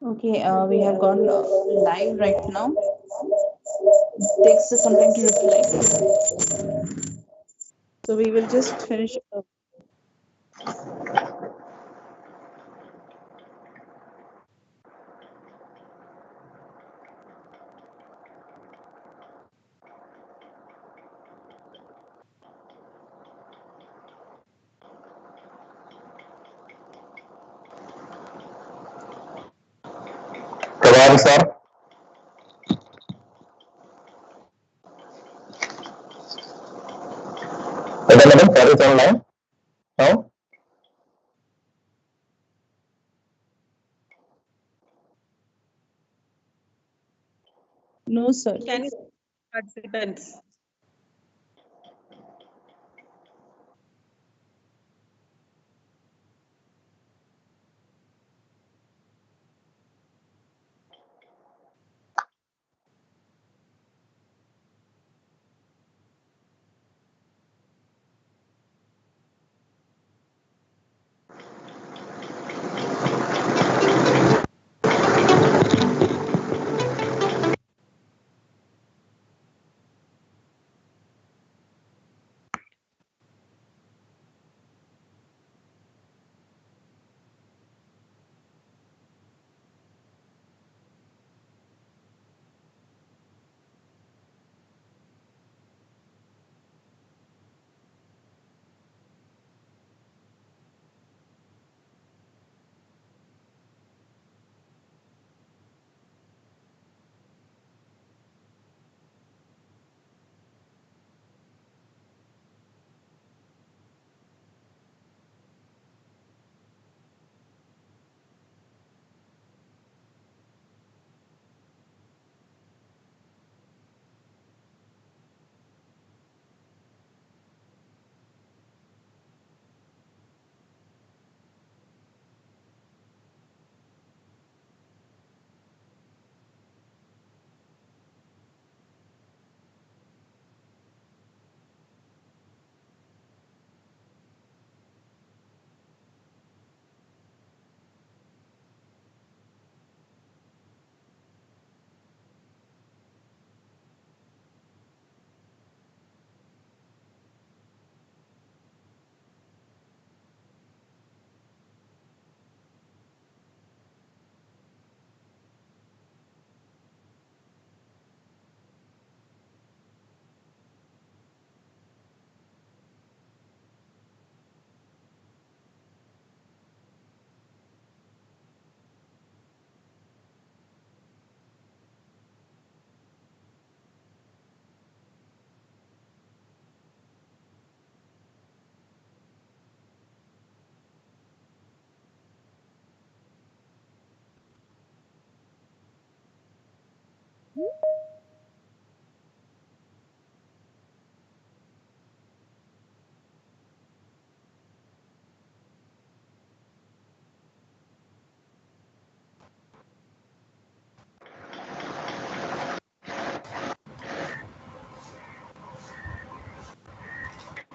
Okay, we have gone live right now. Takes us some time to reflect. So we will just finish. Hello, sir. Okay, madam, sir is online now. No, sir. Can you participants?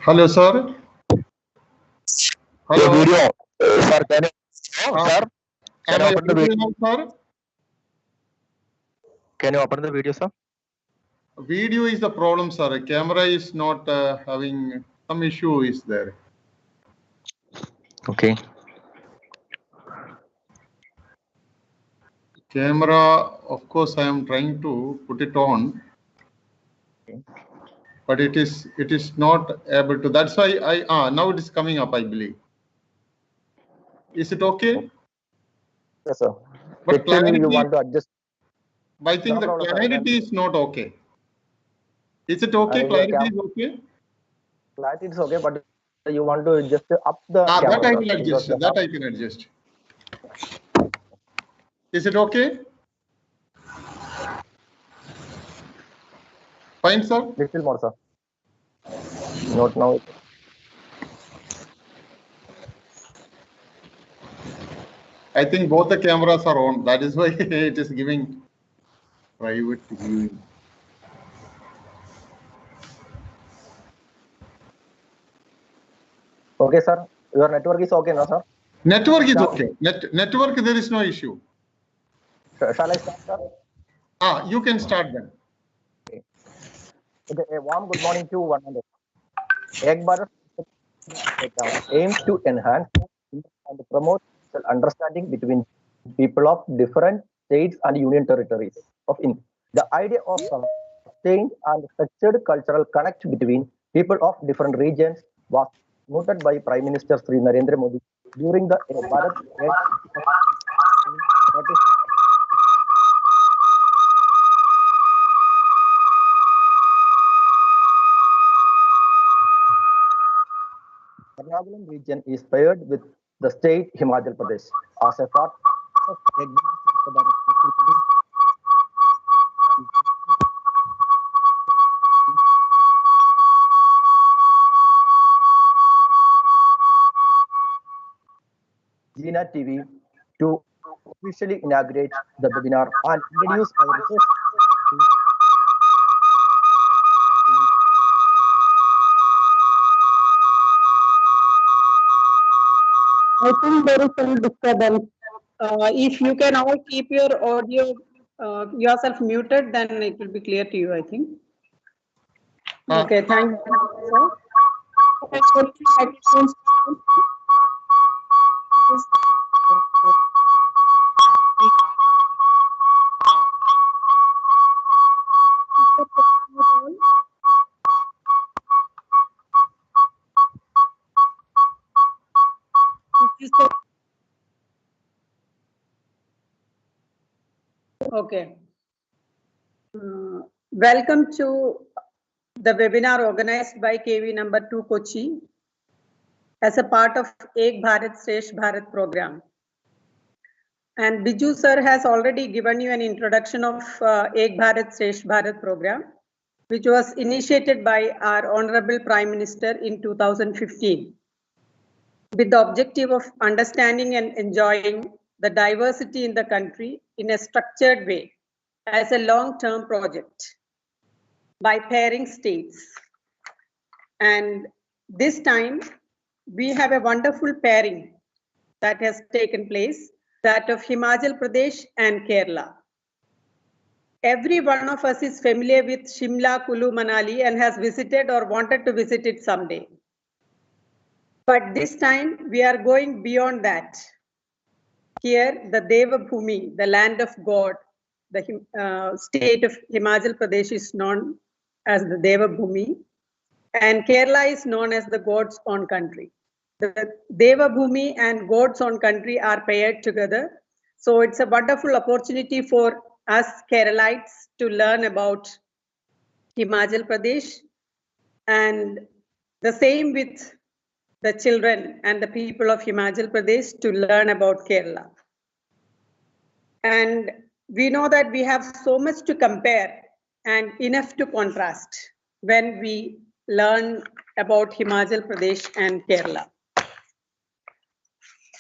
Hello, sir. Your Hello. video, sir. Can you, sir? Can Am you I open the video? audible now, sir? Can you open the video, sir? Video is the problem, sir. Camera is not having some issue is there. Okay. Camera, of course, I am trying to put it on, but it is not able to. That's why now it is coming up, I believe. Is it okay? Yes, sir. But clarity, you want to adjust? I think No the problem, sir. clarity is not okay. Is it okay? Your Clarity is okay? clarity is okay, but you want to just up the That camera, I sir, will because adjust. That I can adjust. Is it okay? Fine, sir. little more, sir. Not now. I think both the cameras are on. That is why it is giving private viewing. Okay, sir. Your network is okay, no, sir? Network is okay. Network, there is no issue. Shall I start, sir? You can start then. Okay, a warm good morning to one and all. Ek Bharat program aims to enhance and promote social understanding between people of different states and union territories of India. The idea of sustained and structured cultural connect between people of different regions was noted by Prime Minister Sri Narendra Modi during the Bharat Ernakulam region is paired with the state Himachal Pradesh as a part of Ek Bharat Shresht Bharat. Gina TV to officially inaugurate the webinar and introduce our resource. I think there is some disturbance. If you can all keep your audio yourself muted, then it will be clear to you, I think. Okay, thank you, sir. Okay. Welcome to the webinar organized by KV number 2 Kochi as a part of Ek Bharat Shresht Bharat program. And Biju sir has already given you an introduction of Ek Bharat Shresht Bharat program, which was initiated by our Honorable Prime Minister in 2015, with the objective of understanding and enjoying the diversity in the country in a structured way as a long-term project by pairing states. And this time we have a wonderful pairing that has taken place, that of Himachal Pradesh and Kerala. Every one of us is familiar with Shimla, Kulu, Manali and has visited or wanted to visit it someday. But this time we are going beyond that. Here, the Deva Bhumi, the land of God, the state of Himachal Pradesh is known as the Deva Bhumi, and Kerala is known as the God's own country. The Deva Bhumi and God's own country are paired together. So it's a wonderful opportunity for us Keralites to learn about Himachal Pradesh, and the same with the children and the people of Himachal Pradesh to learn about Kerala. And we know that we have so much to compare and enough to contrast when we learn about Himachal Pradesh and Kerala.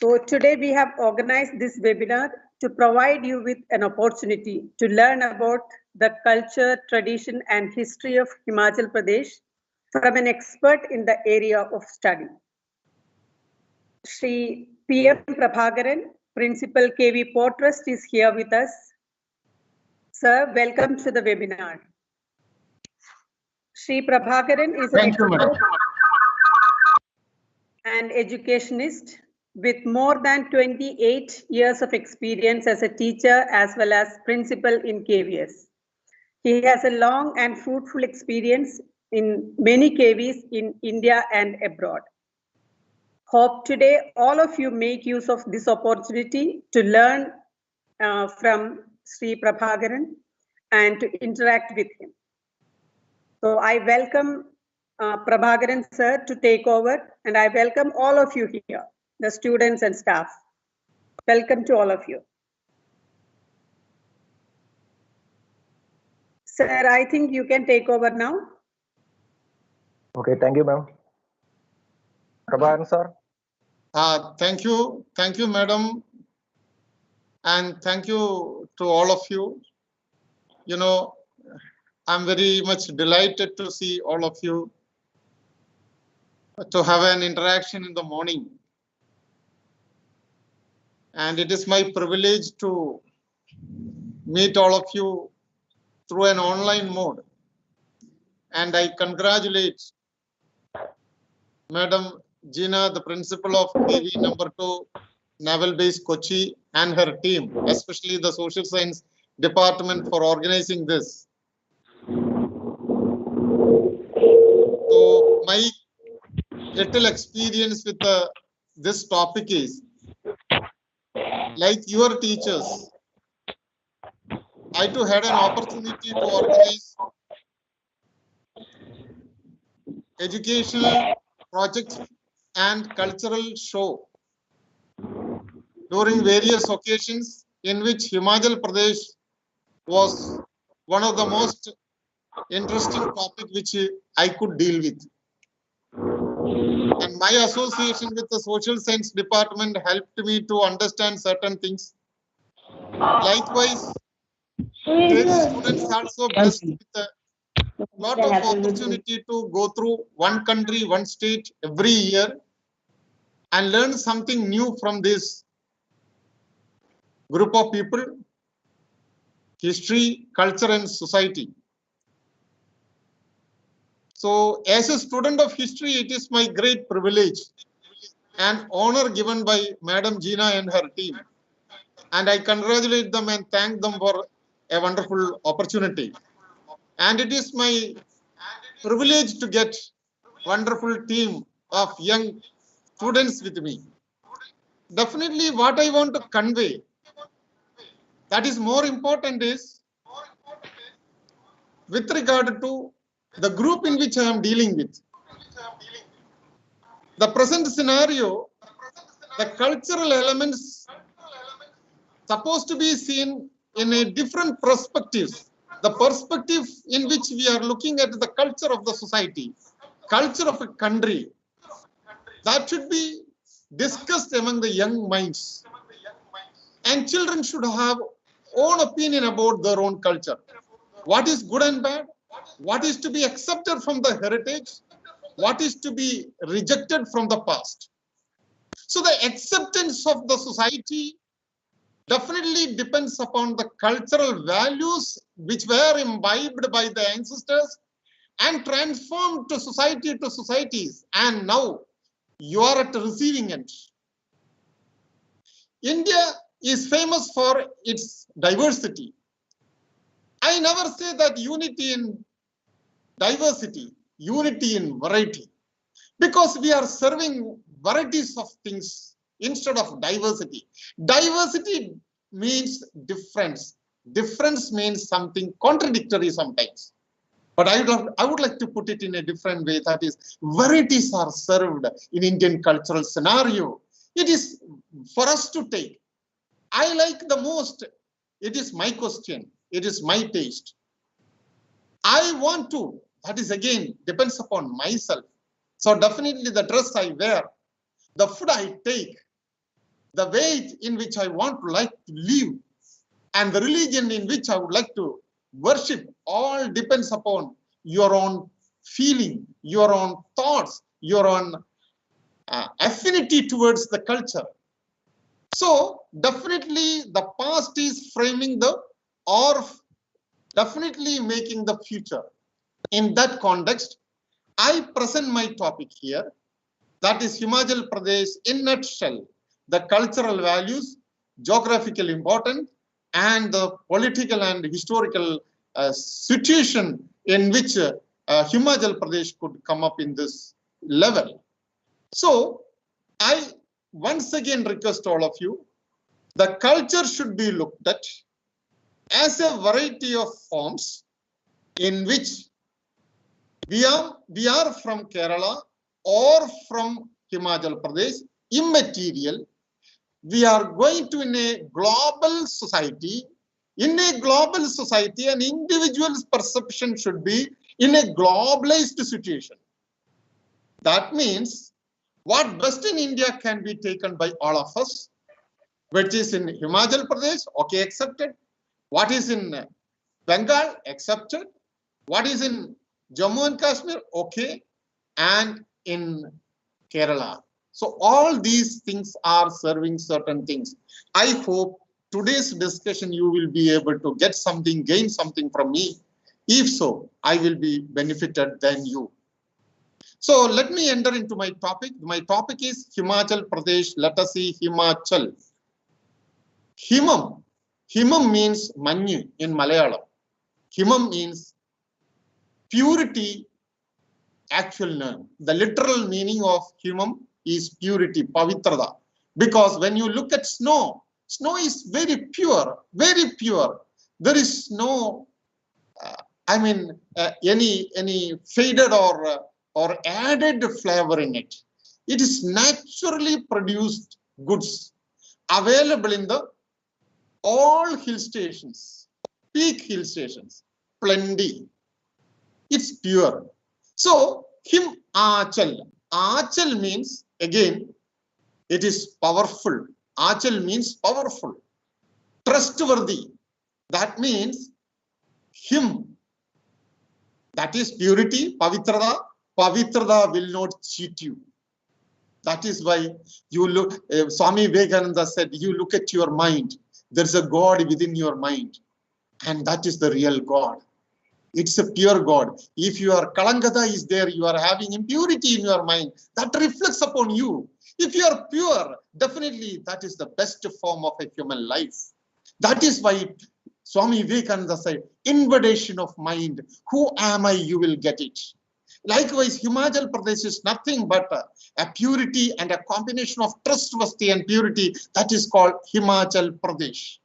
So today we have organized this webinar to provide you with an opportunity to learn about the culture, tradition and history of Himachal Pradesh from an expert in the area of study. Shri P.M. Prabhakaran, Principal KV Port Trust is here with us. Sir, welcome to the webinar. Shri Prabhakaran is an educationist with more than 28 years of experience as a teacher as well as principal in KVS. He has a long and fruitful experience in many KVs in India and abroad. Hope today all of you make use of this opportunity to learn from Sri Prabhakaran and to interact with him. So I welcome Prabhakaran sir to take over, and I welcome all of you here, the students and staff. Welcome to all of you. Sir, I think you can take over now. Okay, thank you, ma'am. Prabhakaran sir. Thank you, madam, and thank you to all of you. You know, I'm very much delighted to see all of you, to have an interaction in the morning. And it is my privilege to meet all of you through an online mode. And I congratulate Madam Gina, the principal of KV number 2, Naval Base Kochi, and her team, especially the social science department, for organizing this. So my little experience with this topic is, like your teachers, I too had an opportunity to organize educational projects and cultural show during various occasions, in which Himachal Pradesh was one of the most interesting topic which I could deal with. And my association with the social science department helped me to understand certain things. Likewise, these students also blessed with a lot of opportunity to go through one country, one state every year and learn something new from this group of people, history, culture, and society. So as a student of history, it is my great privilege and honor given by Madam Gina and her team. And I congratulate them and thank them for a wonderful opportunity. And it is my privilege to get wonderful team of young students with me. Definitely what I want to convey, that is more important, is with regard to the group in which I am dealing with. The present scenario, the cultural elements supposed to be seen in a different perspectives. The perspective in which we are looking at the culture of the society, culture of a country, that should be discussed among the young minds. And children should have own opinion about their own culture. What is good and bad? What is to be accepted from the heritage? What is to be rejected from the past? So the acceptance of the society definitely depends upon the cultural values which were imbibed by the ancestors and transformed to societies. And now you are at the receiving end. India is famous for its diversity. I never say that unity in diversity, unity in variety, because we are serving varieties of things instead of diversity. Diversity means difference. Difference means something contradictory sometimes. But I would like to put it in a different way. That is, varieties are served in Indian cultural scenario. It is for us to take. I like the most. It is my question. It is my taste. I want to. That is again depends upon myself. So definitely the dress I wear, the food I take, the way in which I want to like to live, and the religion in which I would like to worship, all depends upon your own feeling, your own thoughts, your own affinity towards the culture. So definitely the past is framing the, or definitely making the future. In that context, I present my topic here. That is Himachal Pradesh in nutshell, the cultural values, geographical importance, and the political and historical situation in which Himachal Pradesh could come up in this level. So I once again request all of you, the culture should be looked at as a variety of forms in which we are from Kerala or from Himachal Pradesh, immaterial. We are going to in a global society. In a global society, an individual's perception should be in a globalized situation. That means what best in India can be taken by all of us, which is in Himachal Pradesh, okay, accepted. What is in Bengal, accepted. What is in Jammu and Kashmir, okay, and in Kerala. So all these things are serving certain things. I hope today's discussion you will be able to get something, gain something from me. If so, I will be benefited than you. So let me enter into my topic. My topic is Himachal Pradesh. Let us see Himachal. Himam. Himam means manju in Malayalam. Himam means purity, actual name. The literal meaning of Himam is purity, pavitrada. Because when you look at snow, snow is very pure, very pure. There is no, any faded or added flavor in it. It is naturally produced goods available in the all hill stations, peak hill stations, plenty. It's pure. So Himachal. Achal means, again, it is powerful. Achal means powerful, trustworthy. That means him. That is purity, pavitrada. Pavitrada will not cheat you. That is why you look, Swami Vivekananda said, you look at your mind. There's a God within your mind. And that is the real God. It's a pure God. If your Kalankata is there, you are having impurity in your mind. That reflects upon you. If you are pure, definitely that is the best form of a human life. That is why Swami Vivekananda said, invitation of mind. Who am I? You will get it. Likewise, Himachal Pradesh is nothing but a purity and a combination of trustworthy and purity. That is called Himachal Pradesh.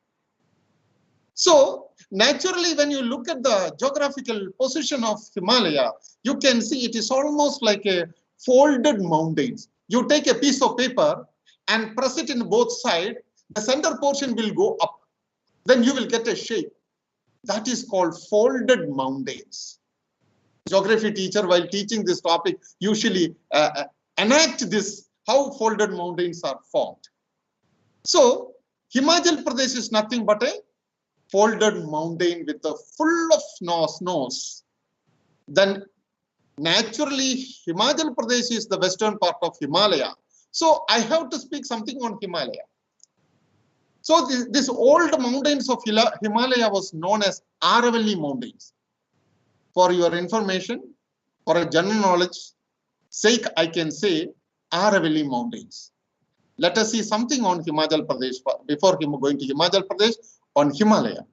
So, naturally, when you look at the geographical position of Himalaya, you can see it is almost like a folded mountains. You take a piece of paper and press it in both sides, the center portion will go up. Then you will get a shape. That is called folded mountains. Geography teacher, while teaching this topic, usually enact this, how folded mountains are formed. So, Himachal Pradesh is nothing but a folded mountain with a full of snows. Then naturally, Himachal Pradesh is the western part of Himalaya. So I have to speak something on Himalaya. So this old mountains of Himalaya was known as Aravalli Mountains. For your information, for a general knowledge sake, I can say Aravalli Mountains. Let us see something on Himachal Pradesh before going to Himachal Pradesh on Himalaya.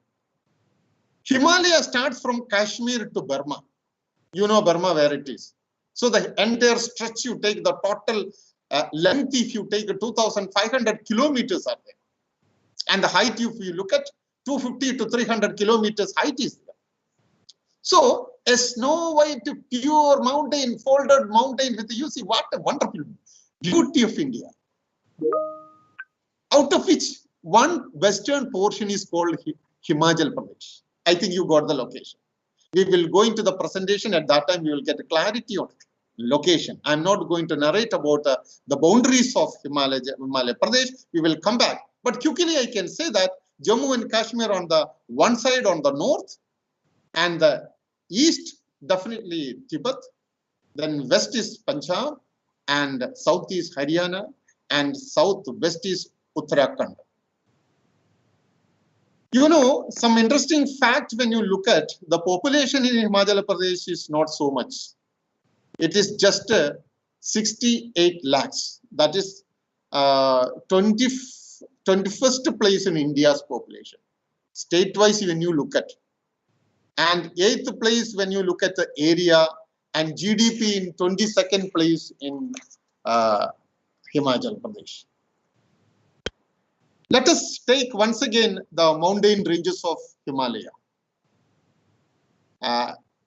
Himalaya starts from Kashmir to Burma. You know Burma where it is. So the entire stretch you take, the total length, if you take 2,500 kilometers are there. And the height, if you look at 250 to 300 kilometers height is there. So a snow white pure mountain, folded mountain with, you see what a wonderful beauty of India. Out of which one western portion is called Himachal Pradesh. I think you got the location. We will go into the presentation. At that time, we will get a clarity on location. I'm not going to narrate about the boundaries of Himalaya Pradesh. We will come back. But quickly, I can say that Jammu and Kashmir on the one side, on the north, and the east, definitely Tibet. Then west is Punjab, and south is Haryana, and southwest is Uttarakhand. You know, some interesting fact when you look at the population in Himachal Pradesh is not so much. It is just 68 lakhs. That is 21st place in India's population. State-wise, when you look at. And 8th place when you look at the area, and GDP in 22nd place in Himachal Pradesh. Let us take once again the mountain ranges of Himalaya.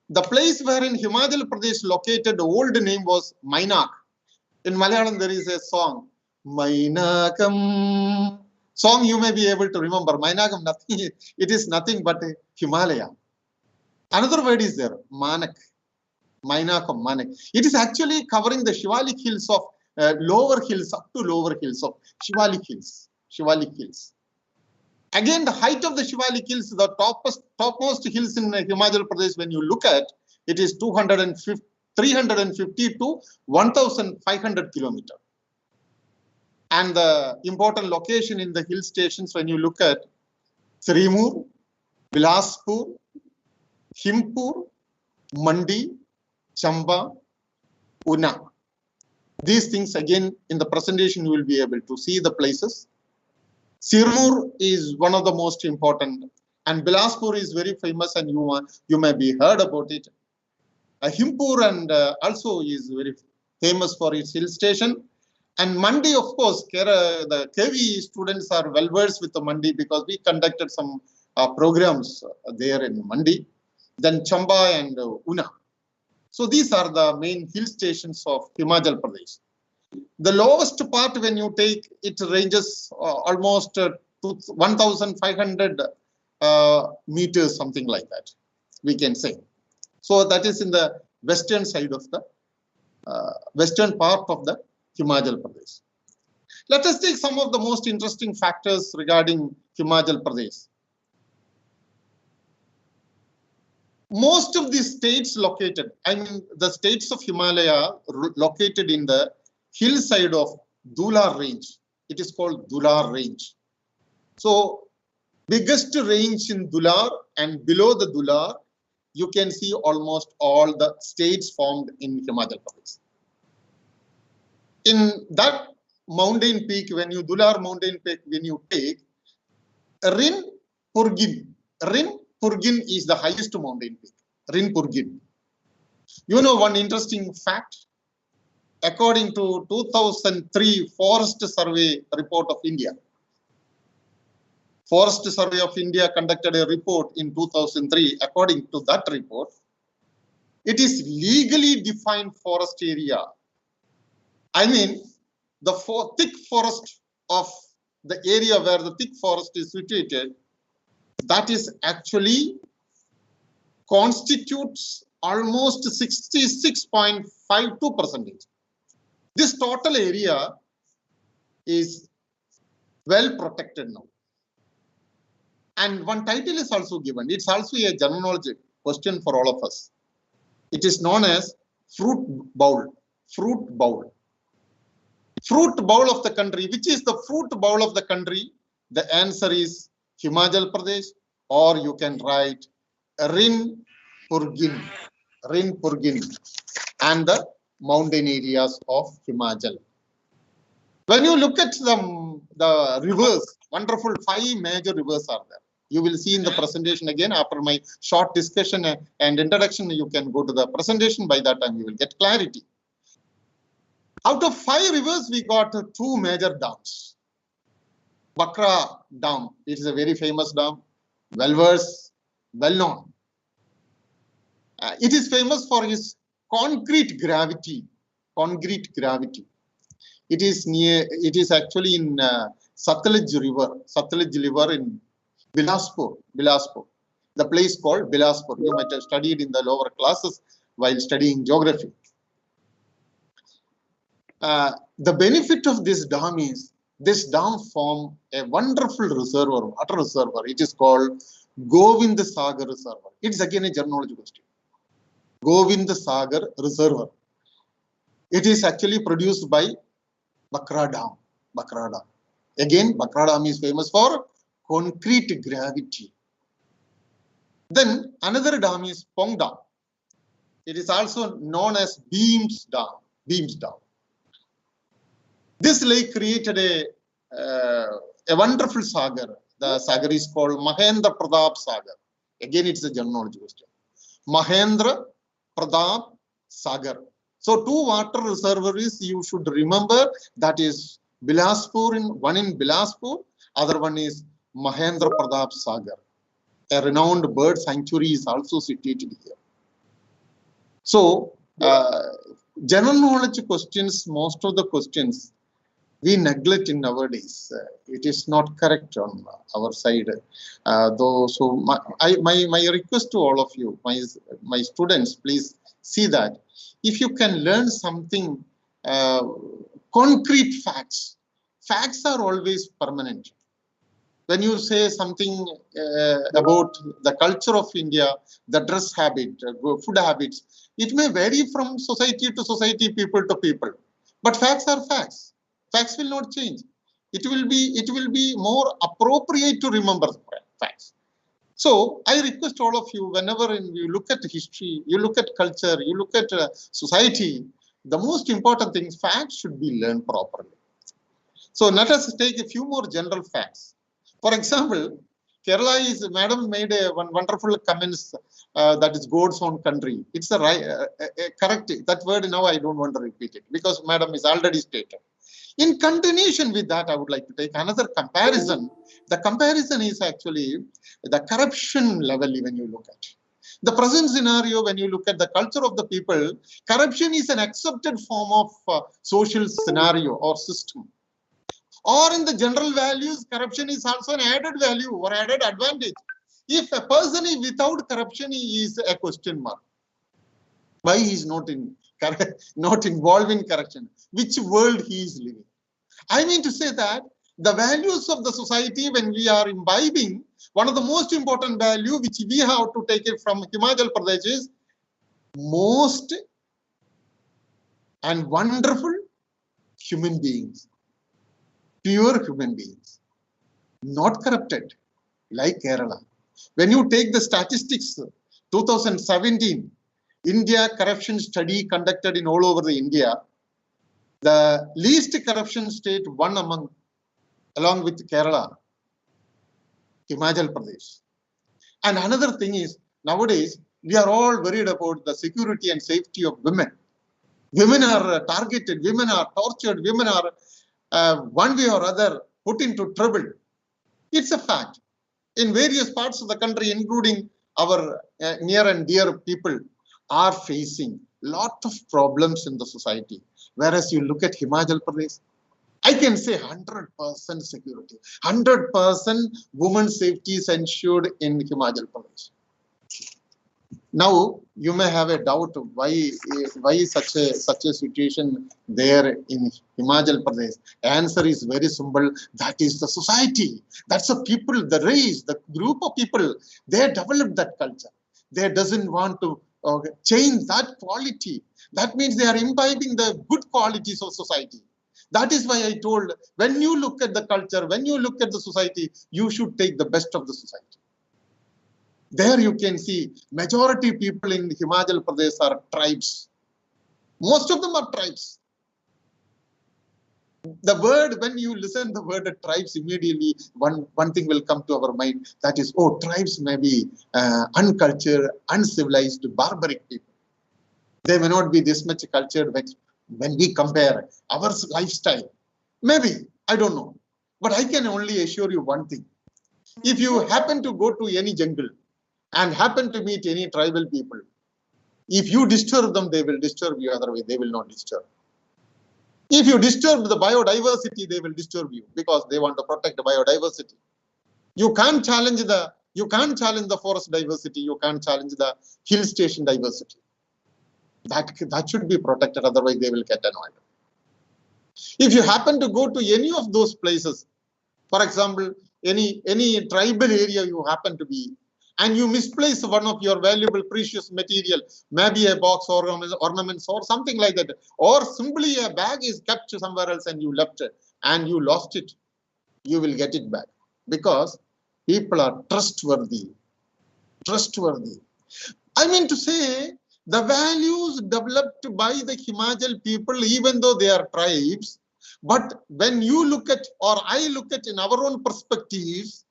The place where in Himachal Pradesh located, the old name was Mainak. In Malayalam, there is a song, Mainakam. Song you may be able to remember. Mainakam, nothing, it is nothing but a Himalaya. Another word is there, Manak. Mainakam, Manak. It is actually covering the Shivalik hills of lower hills, up to lower hills of Shivalik hills. Shivalik hills. Again, the height of the Shivalik hills, the topmost hills in Himachal Pradesh, when you look at, it is 350 to 1,500 kilometers. And the important location in the hill stations, when you look at Srimur, Bilaspur, Himpur, Mandi, Chamba, Una. These things, again, in the presentation, you will be able to see the places. Sirmur is one of the most important, and Bilaspur is very famous, and you may be heard about it. Himpur and also is very famous for its hill station. And Mandi, of course, the KV students are well versed with the Mandi because we conducted some programs there in Mandi. Then Chamba and Una. So these are the main hill stations of Himachal Pradesh. The lowest part, when you take, it ranges almost 1,500 meters, something like that, we can say. So that is in the western side of the western part of the Himachal Pradesh. Let us take some of the most interesting factors regarding Himachal Pradesh. Most of the states located, I mean the states of Himalaya located in the hillside of Dular range. It is called Dular range. So biggest range in Dular, and below the Dular, you can see almost all the states formed in Himachal Pradesh. In that mountain peak, when you Dular mountain peak, when you take Rin Purgin is the highest mountain peak, Rin Purgin. You know one interesting fact? According to 2003 Forest Survey report of India, Forest Survey of India conducted a report in 2003. According to that report, it is legally defined forest area. I mean, the thick forest of the area where the thick forest is situated, that is actually constitutes almost 66.52%. This total area is well protected now. And one title is also given. It's also a general knowledge question for all of us. It is known as fruit bowl. Fruit bowl. Fruit bowl of the country. Which is the fruit bowl of the country? The answer is Himachal Pradesh, or you can write Rin Purgin. Rin Purgin. And the mountain areas of Himachal. When you look at the rivers, wonderful 5 major rivers are there. You will see in the presentation again after my short discussion and introduction. You can go to the presentation. By that time, you will get clarity. Out of 5 rivers, we got 2 major dams. Bakra Dam, it is a very famous dam, well versed, well known. It is famous for its concrete gravity. Concrete gravity. It is actually in Satluj River in Bilaspur. The place called Bilaspur. You might have studied in the lower classes while studying geography. The benefit of this dam is, this dam forms a wonderful reservoir, water reservoir. It is called Govind Sagar Reservoir. It is again a general knowledge question. Govind Sagar Reservoir. It is actually produced by Bakra Dam. Bakra Dam. Again, Bakra Dam is famous for concrete gravity. Then another dam is Pong Dam. It is also known as Beams Dam. Beams Dam. This lake created a wonderful sagar. The sagar is called Mahendra Pratap Sagar. Again, it's a general knowledge question. Mahendra Pratap Sagar. So 2 water reservoirs you should remember. That is Bilaspur, one in Bilaspur, other one is Mahendra Pratap Sagar. A renowned bird sanctuary is also situated here. So general knowledge questions, most of the questions we neglect in nowadays. It is not correct on our side. So my request to all of you, my students, please see that if you can learn something, concrete facts. Facts are always permanent. When you say something about the culture of India, the dress habit, food habits, it may vary from society to society, people to people. But facts are facts. Facts will not change. It will be more appropriate to remember facts. So I request all of you, whenever you look at history, you look at culture, you look at society, the most important thing is facts should be learned properly. So let us take a few more general facts. For example, Kerala is, Madam made one wonderful comments that is God's own country. It's a right, correct. That word now I don't want to repeat it because Madam is already stated. In continuation with that, I would like to take another comparison. The comparison is actually the corruption level when you look at. The present scenario, when you look at the culture of the people, corruption is an accepted form of social scenario or system. Or in the general values, corruption is also an added value or added advantage. If a person is without corruption, he is a question mark. Why he is not involved in corruption? Which world he is living? I mean to say that the values of the society, when we are imbibing, one of the most important value which we have to take it from Himachal Pradesh is most and wonderful human beings, pure human beings, not corrupted like Kerala. When you take the statistics, 2017, India corruption study conducted in all over the India, the least corruption state one along with Kerala, Himachal Pradesh. And another thing is, nowadays, we are all worried about the security and safety of women. Women are targeted, women are tortured, women are one way or other put into trouble. It's a fact. In various parts of the country, including our near and dear people, are facing lot of problems in the society. Whereas you look at Himachal Pradesh, I can say 100% security, 100% women's safety is ensured in Himachal Pradesh. Now you may have a doubt why such a situation there in Himachal Pradesh. Answer is very simple. That is the society. That's the people, the race, the group of people. They developed that culture. They doesn't want to change that quality. That means they are imbibing the good qualities of society. That is why I told, when you look at the culture, when you look at the society, you should take the best of the society. There you can see majority people in Himachal Pradesh are tribes. Most of them are tribes. The word, when you listen the word tribes, immediately one thing will come to our mind. That is, oh, tribes may be uncultured, uncivilized, barbaric people. They may not be this much cultured when we compare our lifestyle. Maybe, I don't know. But I can only assure you one thing. If you happen to go to any jungle and happen to meet any tribal people, if you disturb them, they will disturb you. Other way, they will not disturb. If you disturb the biodiversity, they will disturb you because they want to protect the biodiversity. You can't challenge the forest diversity. You can't challenge the hill station diversity. That should be protected. Otherwise, they will get annoyed. If you happen to go to any of those places, for example, any tribal area you happen to be, and you misplace one of your valuable, precious material, maybe a box or ornaments or something like that, or simply a bag is kept somewhere else and you left it and you lost it, you will get it back because people are trustworthy. Trustworthy. I mean to say, the values developed by the Himachal people, even though they are tribes, but when you look at, or I look at in our own perspectives,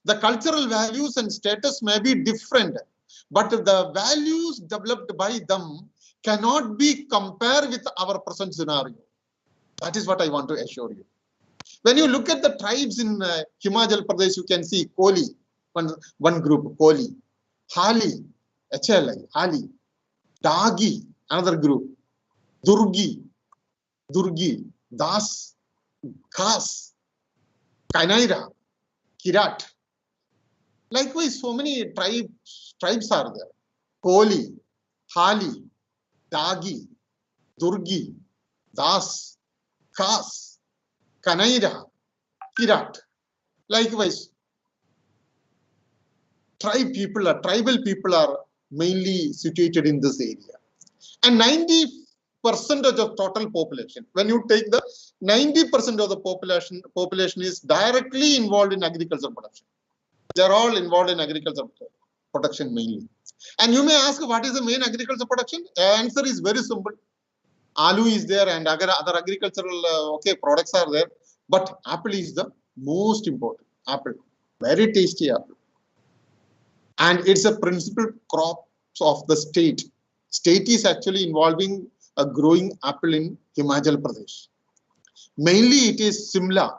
the cultural values and status may be different, but the values developed by them cannot be compared with our present scenario. That is what I want to assure you. When you look at the tribes in Himachal Pradesh, you can see Koli, one group, Koli, Hali, HLI, Hali, Dagi, another group, Durgi, Das, Khas, Kanaira, Kirat. Likewise, so many tribes are there. Koli, Hali, Dagi, Durgi, Das, Khas, Kanaira, Kirat. Likewise, tribal people are mainly situated in this area. And percentage of total population. When you take the 90% of the population is directly involved in agriculture production. They are all involved in agriculture production mainly. And you may ask, what is the main agriculture production? The answer is very simple. Aloo is there and other agricultural products are there. But apple is the most important. Apple, very tasty apple. And it's a principal crop of the state. State is actually involving a growing apple in Himachal Pradesh. Mainly it is Simla.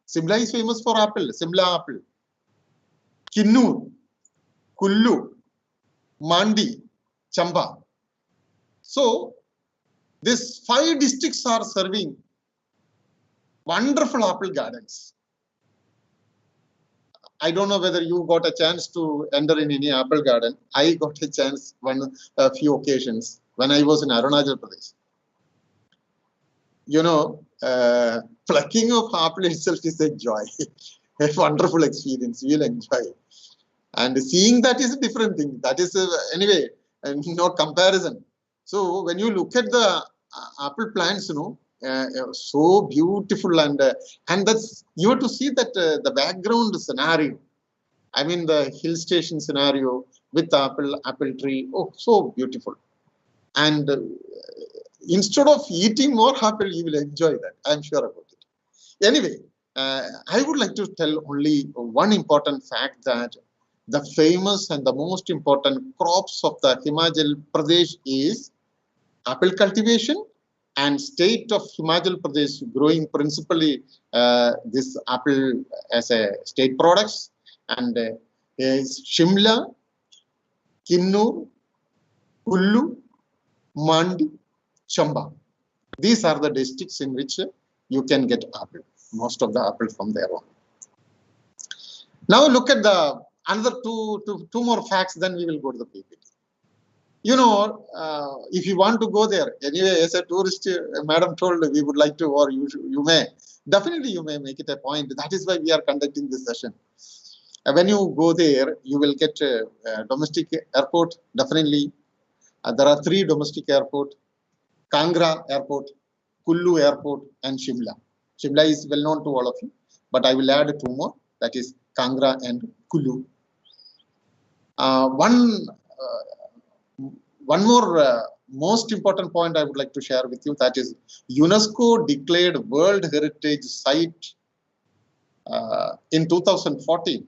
Simla is famous for apple, Simla apple. Kinnur, Kullu, Mandi, Chamba. So these 5 districts are serving wonderful apple gardens. I don't know whether you got a chance to enter in any apple garden. I got a chance a few occasions when I was in Arunachal Pradesh. You know, plucking of apple itself is a joy, a wonderful experience. You'll enjoy it. And seeing that is a different thing. That is anyway, no comparison. So when you look at the apple plants, you know, so beautiful, and that's, you have to see that the background scenario. I mean the hill station scenario with the apple tree. Oh, so beautiful. And instead of eating more apple, you will enjoy that. I'm sure about it. Anyway, I would like to tell only one important fact, that the famous and the most important crops of the Himachal Pradesh is apple cultivation, and state of Himachal Pradesh growing principally this apple as a state products, and is Shimla, Kinnur, Kullu, Mandi, Chamba. These are the districts in which you can get apple, most of the apple from there on. Now look at the another two more facts, then we will go to the PPT. You know, if you want to go there, anyway, as a tourist, Madam told we would like to, or you may, definitely you may make it a point. That is why we are conducting this session. When you go there, you will get a domestic airport, definitely. There are 3 domestic airports, Kangra Airport, Kullu Airport, and Shimla. Shimla is well known to all of you, but I will add 2 more, that is Kangra and Kullu. One more most important point I would like to share with you, that is UNESCO declared World Heritage Site in 2014.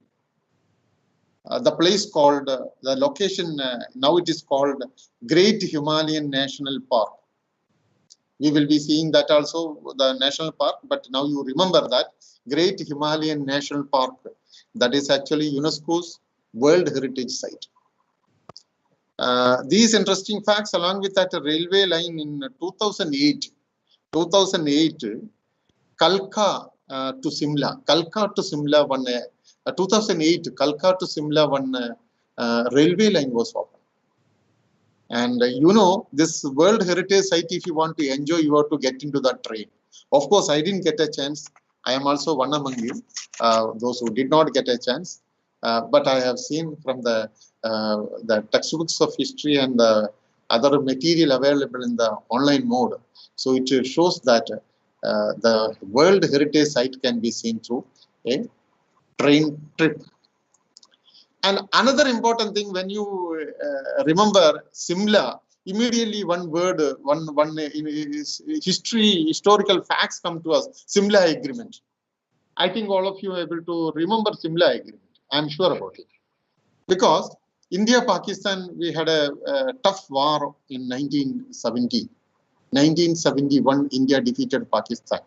The place called, the location, now it is called Great Himalayan National Park. We will be seeing that also, the national park, but now you remember that Great Himalayan National Park, that is actually UNESCO's World Heritage Site. These interesting facts, along with that railway line in 2008, Kalka to Simla, 2008, Kalka to Simla, one railway line was opened. And you know, this World Heritage Site, if you want to enjoy, you have to get into that train. Of course, I didn't get a chance. I am also one among you, those who did not get a chance. But I have seen from the textbooks of history and the other material available in the online mode. So it shows that the World Heritage Site can be seen through a train trip. And another important thing, when you remember Simla, immediately one word, one historical facts come to us, Simla Agreement. I think all of you are able to remember Simla Agreement. I'm sure about it. Because India-Pakistan, we had a tough war in 1970. 1971, India defeated Pakistan.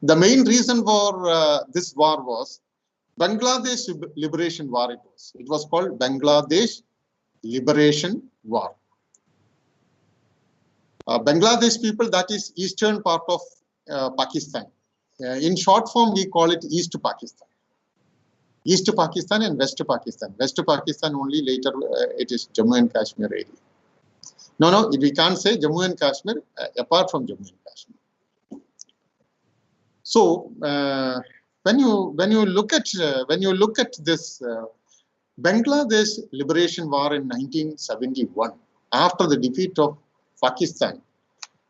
The main reason for this war was Bangladesh Liberation War. It was called Bangladesh Liberation War. Bangladesh people, that is eastern part of Pakistan. In short form, we call it East Pakistan. East Pakistan and West Pakistan. West Pakistan only, later it is Jammu and Kashmir area. No, we can't say Jammu and Kashmir apart from Jammu and Kashmir. So when you look at this Bangladesh Liberation War in 1971, after the defeat of Pakistan,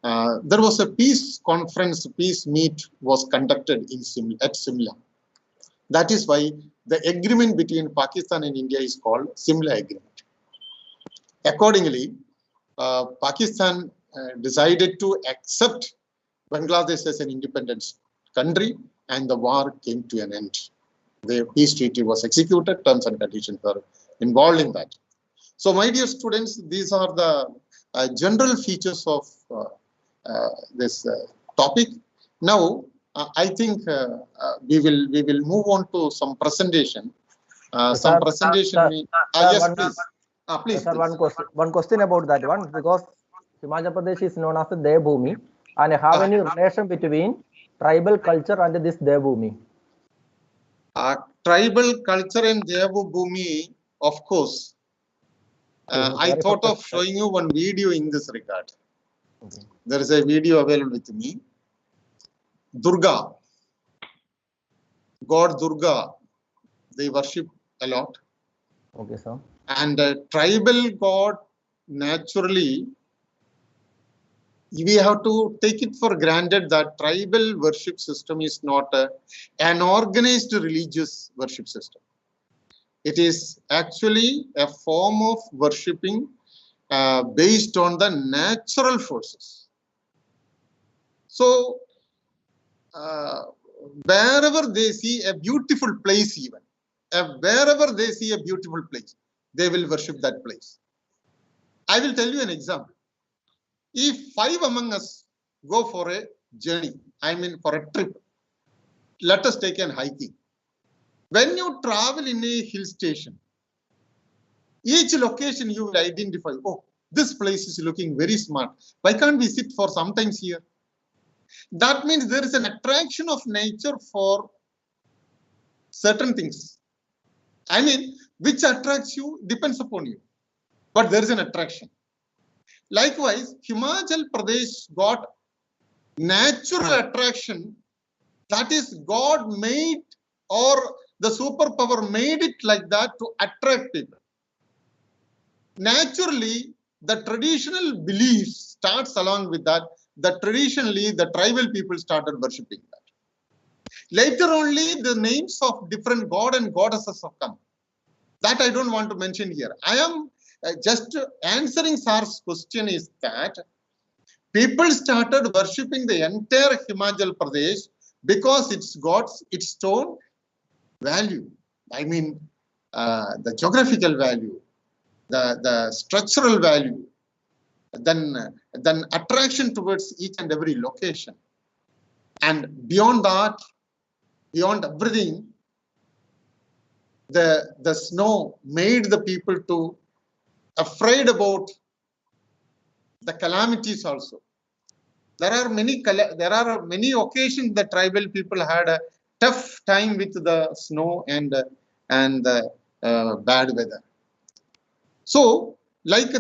there was a peace conference, peace meet was conducted at Simla. That is why the agreement between Pakistan and India is called Simla Agreement. Accordingly, Pakistan decided to accept Bangladesh as an independent country, and the war came to an end. The peace treaty was executed, terms and conditions were involved in that. So, my dear students, these are the general features of this topic. Now, I think we will move on to some presentation. Some presentation. Yes, please. Please. Sir, one question about that one, because Himachal Pradesh is known as the Devbhumi, and have any relation between tribal culture and this Devbhumi? Tribal culture and Devbhumi, of course. I thought of showing you one video in this regard. Okay. There is a video available with me. Durga, God Durga, they worship a lot. Okay, sir. And tribal god, naturally, we have to take it for granted that tribal worship system is not an organized religious worship system. It is actually a form of worshipping based on the natural forces. So, wherever they see a beautiful place, even wherever they see a beautiful place, they will worship that place. I will tell you an example. If 5 among us go for a journey, I mean for a trip, let us take an hiking. When you travel in a hill station, each location you will identify, oh, this place is looking very smart. Why can't we sit for some times here? That means there is an attraction of nature for certain things. I mean, which attracts you depends upon you, but there is an attraction. Likewise, Himachal Pradesh got natural attraction, that is God made, or the superpower made it like that to attract people. Naturally, the traditional belief starts along with that. Traditionally, the tribal people started worshipping that. Later only, the names of different god and goddesses have come. That I don't want to mention here. I am just answering Sar's question is that people started worshipping the entire Himachal Pradesh because it's got its own value. I mean, the geographical value, the structural value, then attraction towards each and every location. And beyond that, beyond everything, the snow made the people to afraid about the calamities also. There are many occasions the tribal people had a tough time with the snow and the bad weather. So, like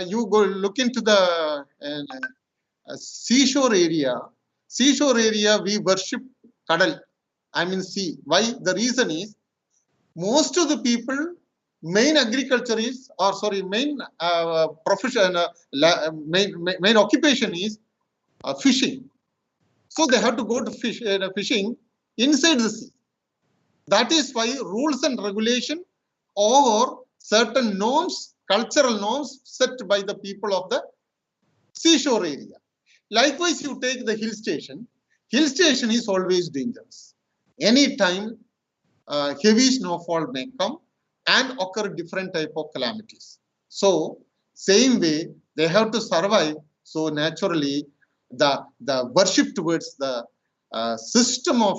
you go look into the seashore area. Seashore area, we worship Kadal. I mean sea. Why? The reason is most of the people main agriculture is, or sorry, main profession, main occupation is fishing. So they have to go to fishing inside the sea. That is why rules and regulation or certain norms, cultural norms set by the people of the seashore area. Likewise, you take the hill station. Hill station is always dangerous. Anytime heavy snowfall may come and occur different type of calamities. So, same way, they have to survive. So, naturally, the worship towards the system of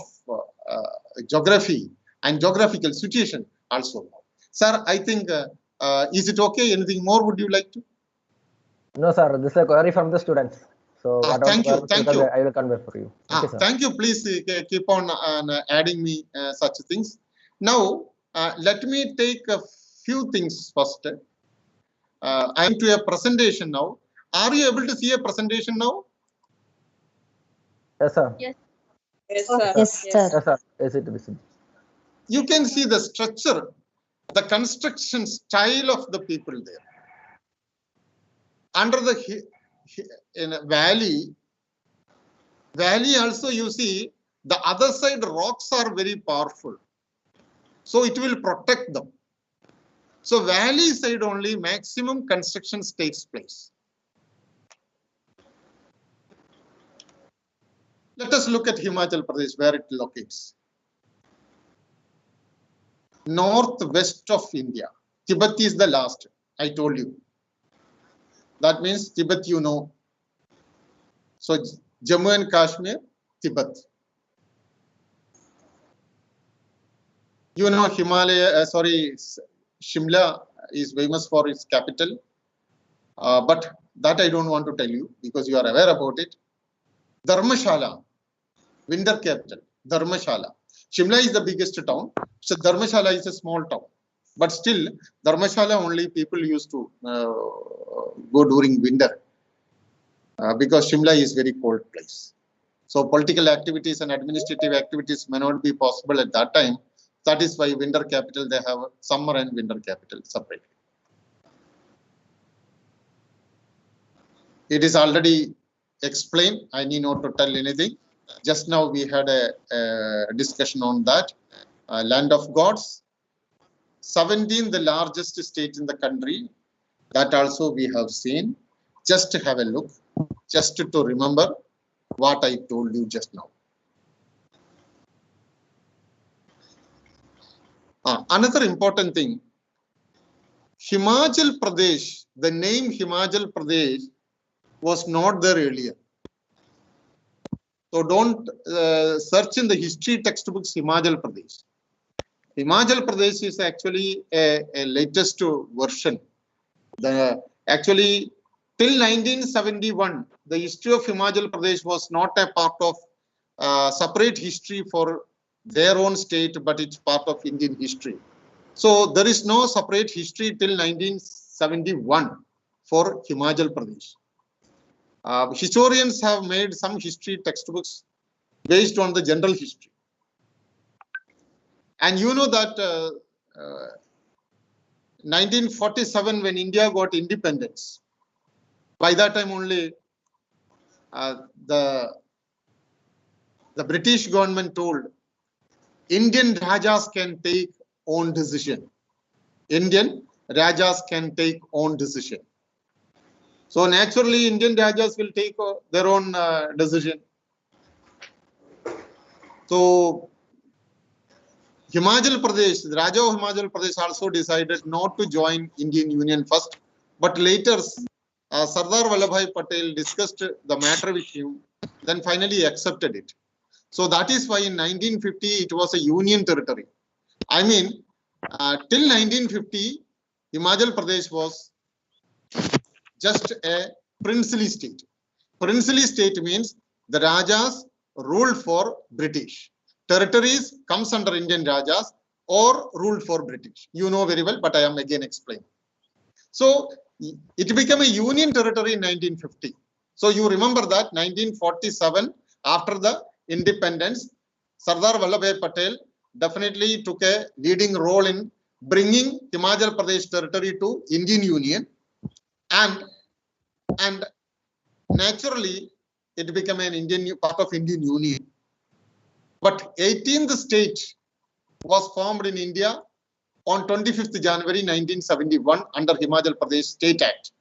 geography and geographical situation also. Sir, I think, is it okay? Anything more would you like to? No, sir. This is a query from the students. So, thank you. I will convey for you. Thank you. Please keep on adding me such things. Now, let me take a few things first. I am to a presentation now. Are you able to see a presentation now? Yes, sir. Yes. Yes, sir. Yes, sir. Yes, sir. Is it visible? You can see the structure, the construction style of the people there. Under the in a valley also, you see, the other side rocks are very powerful. So it will protect them. So valley side only maximum constructions takes place. Let us look at Himachal Pradesh, where it locates. Northwest of India. Tibet is the last, I told you. That means Tibet, you know. So Jammu and Kashmir, Tibet. You know, Himalaya, Shimla is famous for its capital. But that I don't want to tell you because you are aware about it. Dharmashala, winter capital, Dharmashala. Shimla is the biggest town. So Dharmashala is a small town. But still, Dharmashala only people used to go during winter because Shimla is very cold place. So political activities and administrative activities may not be possible at that time. That is why winter capital, they have summer and winter capital separately. It is already explained. I need not to tell anything. Just now we had a discussion on that. Land of gods. 17, the largest state in the country. That also we have seen. Just to have a look. Just to remember what I told you just now. Another important thing. Himachal Pradesh, the name Himachal Pradesh was not there earlier. So don't search in the history textbooks Himachal Pradesh. Himachal Pradesh is actually a latest version. Actually, till 1971, the history of Himachal Pradesh was not a part of separate history for their own state, but it's part of Indian history. So there is no separate history till 1971 for Himachal Pradesh. Historians have made some history textbooks based on the general history. And you know that 1947, when India got independence, by that time only the British government told Indian Rajas can take own decision. Indian Rajas can take own decision. So naturally, Indian Rajas will take their own decision. So Himachal Pradesh, the Raja of Himachal Pradesh also decided not to join Indian Union first, but later Sardar Vallabhbhai Patel discussed the matter with him, then finally accepted it. So that is why in 1950 it was a union territory. I mean, till 1950, Himachal Pradesh was just a princely state. Princely state means the Rajas ruled for British. Territories comes under Indian Rajas or ruled for British. You know very well, but I am again explaining. So it became a union territory in 1950. So you remember that 1947, after the independence, Sardar Vallabhbhai Patel definitely took a leading role in bringing Himachal Pradesh territory to Indian Union, and naturally it became an Indian part of Indian Union. But 18th state was formed in India on 25th January 1971 under Himachal Pradesh State Act.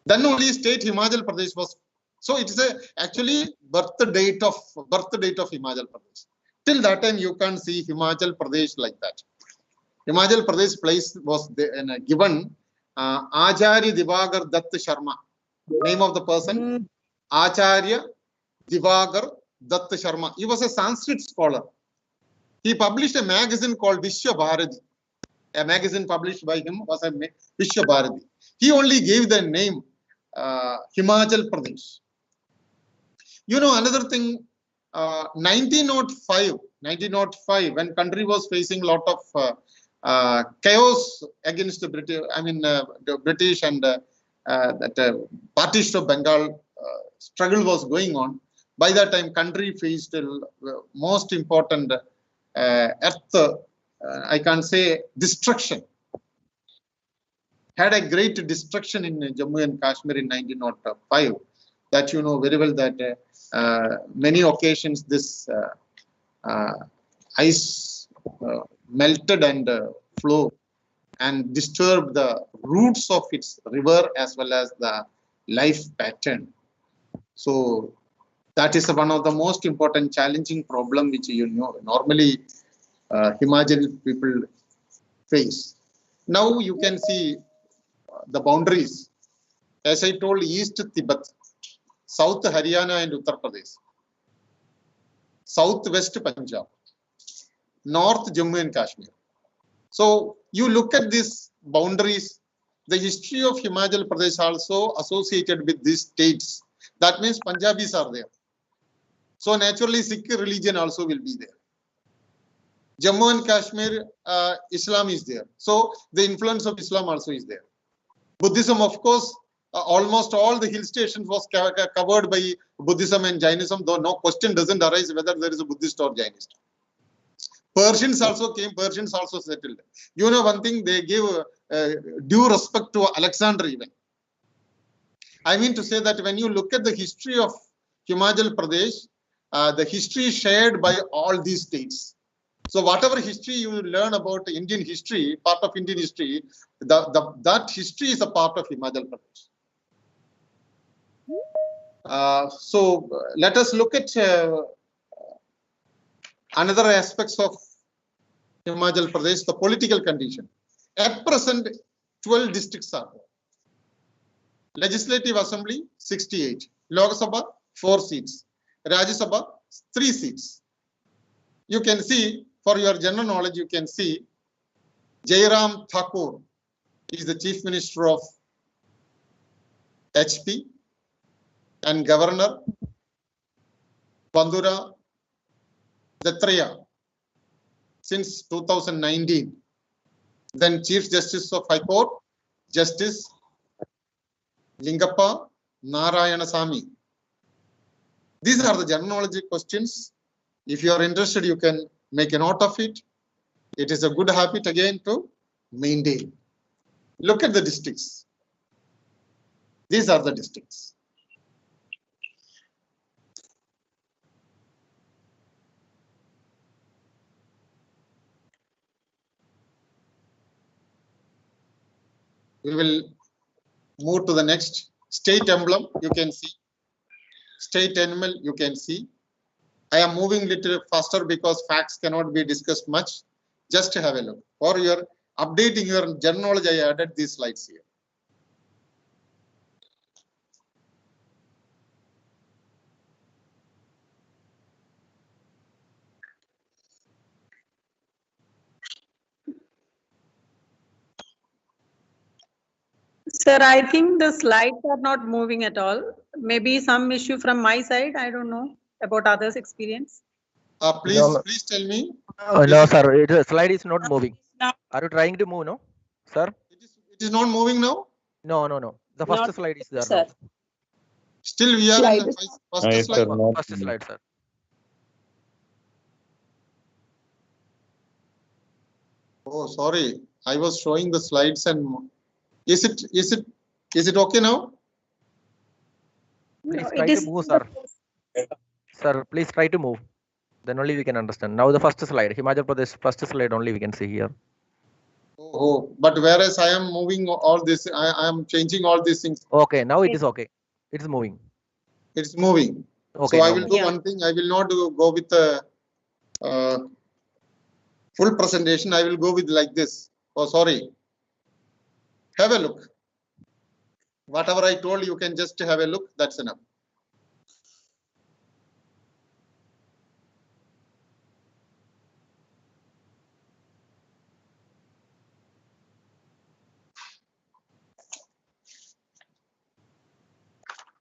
Then only state Himachal Pradesh was. So it is actually birth date of Himachal Pradesh. Till that time you can't see Himachal Pradesh like that. Himachal Pradesh place was given Acharya Divagar Dutt Sharma. Name of the person, Acharya Divagar Dutt Sharma. He was a Sanskrit scholar. He published a magazine called Vishwa Bharati. A magazine published by him was a Vishwa Bharati. He only gave the name Himachal Pradesh. You know, another thing, 1905, when country was facing a lot of chaos against the British, the British and that partition of Bengal struggle was going on. By that time, country faced most important I can't say destruction. had a great destruction in Jammu and Kashmir in 1905. That you know very well that many occasions this ice melted and flowed and disturbed the roots of its river as well as the life pattern. So that is one of the most important challenging problem which you know normally Himachal people face. Now you can see the boundaries. As I told, East Tibet, South Haryana and Uttar Pradesh, South West Punjab, North Jammu and Kashmir. So you look at these boundaries, the history of Himachal Pradesh also associated with these states. That means Punjabis are there. So naturally Sikh religion also will be there. Jammu and Kashmir, Islam is there. So the influence of Islam also is there. Buddhism, of course, almost all the hill stations was covered by Buddhism and Jainism, though no question doesn't arise whether there is a Buddhist or Jainist. Persians also came, Persians also settled. You know one thing, they gave due respect to Alexander even. I mean to say that when you look at the history of Himachal Pradesh, the history is shared by all these states. So whatever history you learn about Indian history, part of Indian history, that history is a part of Himachal Pradesh. So let us look at another aspects of Himachal Pradesh, the political condition. At present, 12 districts are there. Legislative Assembly, 68. Lok Sabha, 4 seats. Rajya Sabha, 3 seats. You can see, for your general knowledge, you can see Jairam Thakur is the Chief Minister of HP and Governor Bandura Dattreya since 2019. Then Chief Justice of High Court, Justice Lingappa Narayanasamy. These are the general knowledge questions. If you are interested, you can make a note of it. It is a good habit again to maintain. Look at the districts. These are the districts. We will move to the next. State emblem, you can see. State animal, you can see. I am moving little faster because facts cannot be discussed much. Just have a look. For your updating your general knowledge, I added these slides here. Sir, I think the slides are not moving at all. Maybe some issue from my side. I don't know about others' experience. Please tell me. No, sir. The slide is not moving. Are you trying to move? No, sir. It is not moving now. No. The first slide is there. Sir. Now. Still, we are Slide in the is- first Yes, slide. sir, not First slide, sir. Oh, sorry. I was showing the slides and is it okay now? Please No, try it to is move, sir. Sir, please try to move. Then only we can understand. Now the first slide, Himachal Pradesh, first slide only we can see here. Oh, but whereas I am moving all this, I am changing all these things. Okay, now it is okay. It's moving. It's moving. Okay. So I now will move. do one thing. I will not go with the full presentation. I will go with like this. Oh, sorry. Have a look. Whatever I told you can just have a look. That's enough.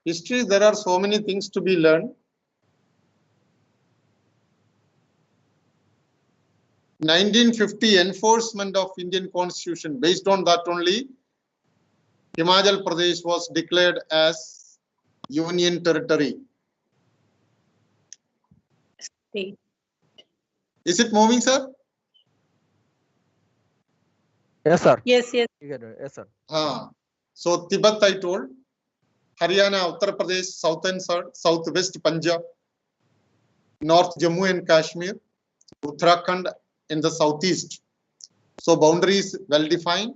History, there are so many things to be learned. 1950 enforcement of Indian Constitution. Based on that only, Himachal Pradesh was declared as Union Territory. state. Is it moving, sir? Yes, sir. Yes, yes. Yes, sir. So Tibet I told, Haryana, Uttar Pradesh, southern southwest Punjab, North Jammu and Kashmir, Uttarakhand in the southeast. So boundaries well defined.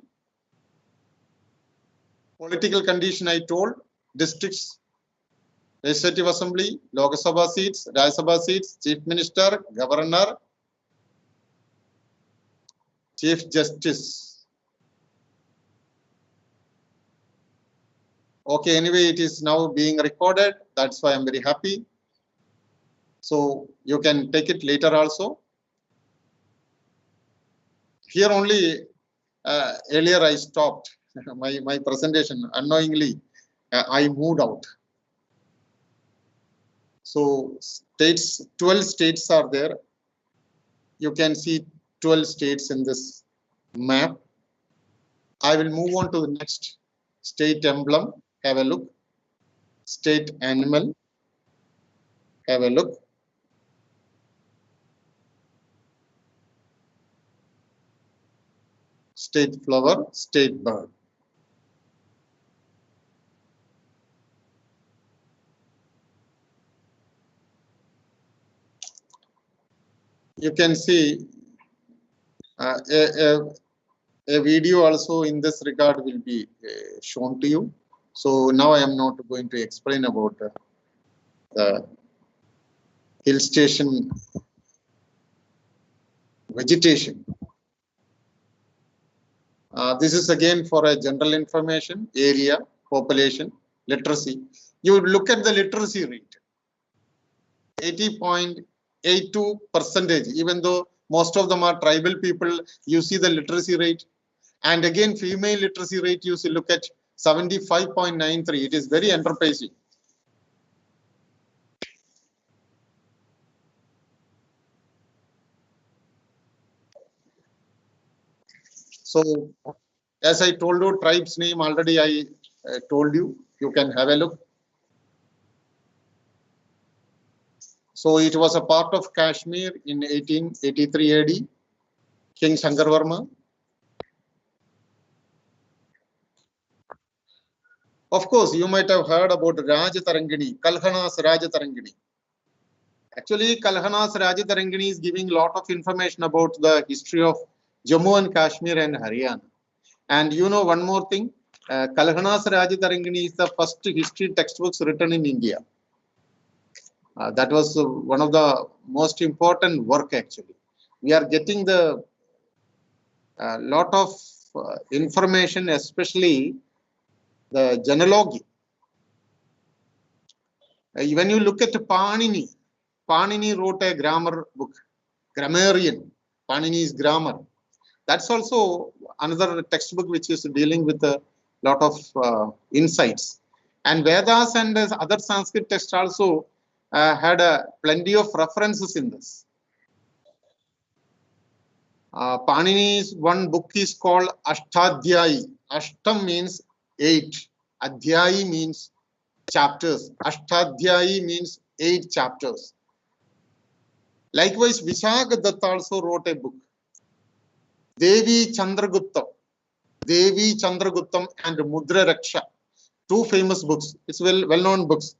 Political condition I told, districts, legislative assembly, Lok Sabha seats, Rajya Sabha seats, chief minister, governor, chief justice. Okay, anyway, it is now being recorded. That's why I'm very happy. So you can take it later also. Here only earlier I stopped my presentation. Unknowingly, I moved out. So states, 12 states are there. You can see 12 states in this map. I will move on to the next state emblem. Have a look. State animal. Have a look. State flower, state bird. You can see a video also in this regard will be shown to you. So now I am not going to explain about the hill station vegetation. This is again for a general information, area, population, literacy. You look at the literacy rate, 80.82%, even though most of them are tribal people, you see the literacy rate. And again, female literacy rate, you see, look at 75.93. It is very enterprising. So, as I told you, tribe's name already I told you. You can have a look. So it was a part of Kashmir in 1883 AD. King Shankarvarma. Of course, you might have heard about Rajatarangini, Kalhana's Rajatarangini. Actually, Kalhana's Rajatarangini is giving a lot of information about the history of Jammu and Kashmir and Haryana. And you know one more thing, Kalhana's Rajatarangini is the first history textbooks written in India. That was one of the most important work actually. We are getting the lot of information, especially the genealogy. When you look at Panini, Panini wrote a grammar book, grammarian, Panini's grammar. That's also another textbook which is dealing with a lot of insights. And Vedas and other Sanskrit texts also had plenty of references in this. Panini's one book is called Ashtadhyayi. Ashtam means 8. Adhyayi means chapters. Ashtadhyayi means 8 chapters. Likewise, Vishakadatta also wrote a book. Devi Chandraguptam and Mudra Raksha. 2 famous books. It's well-known books.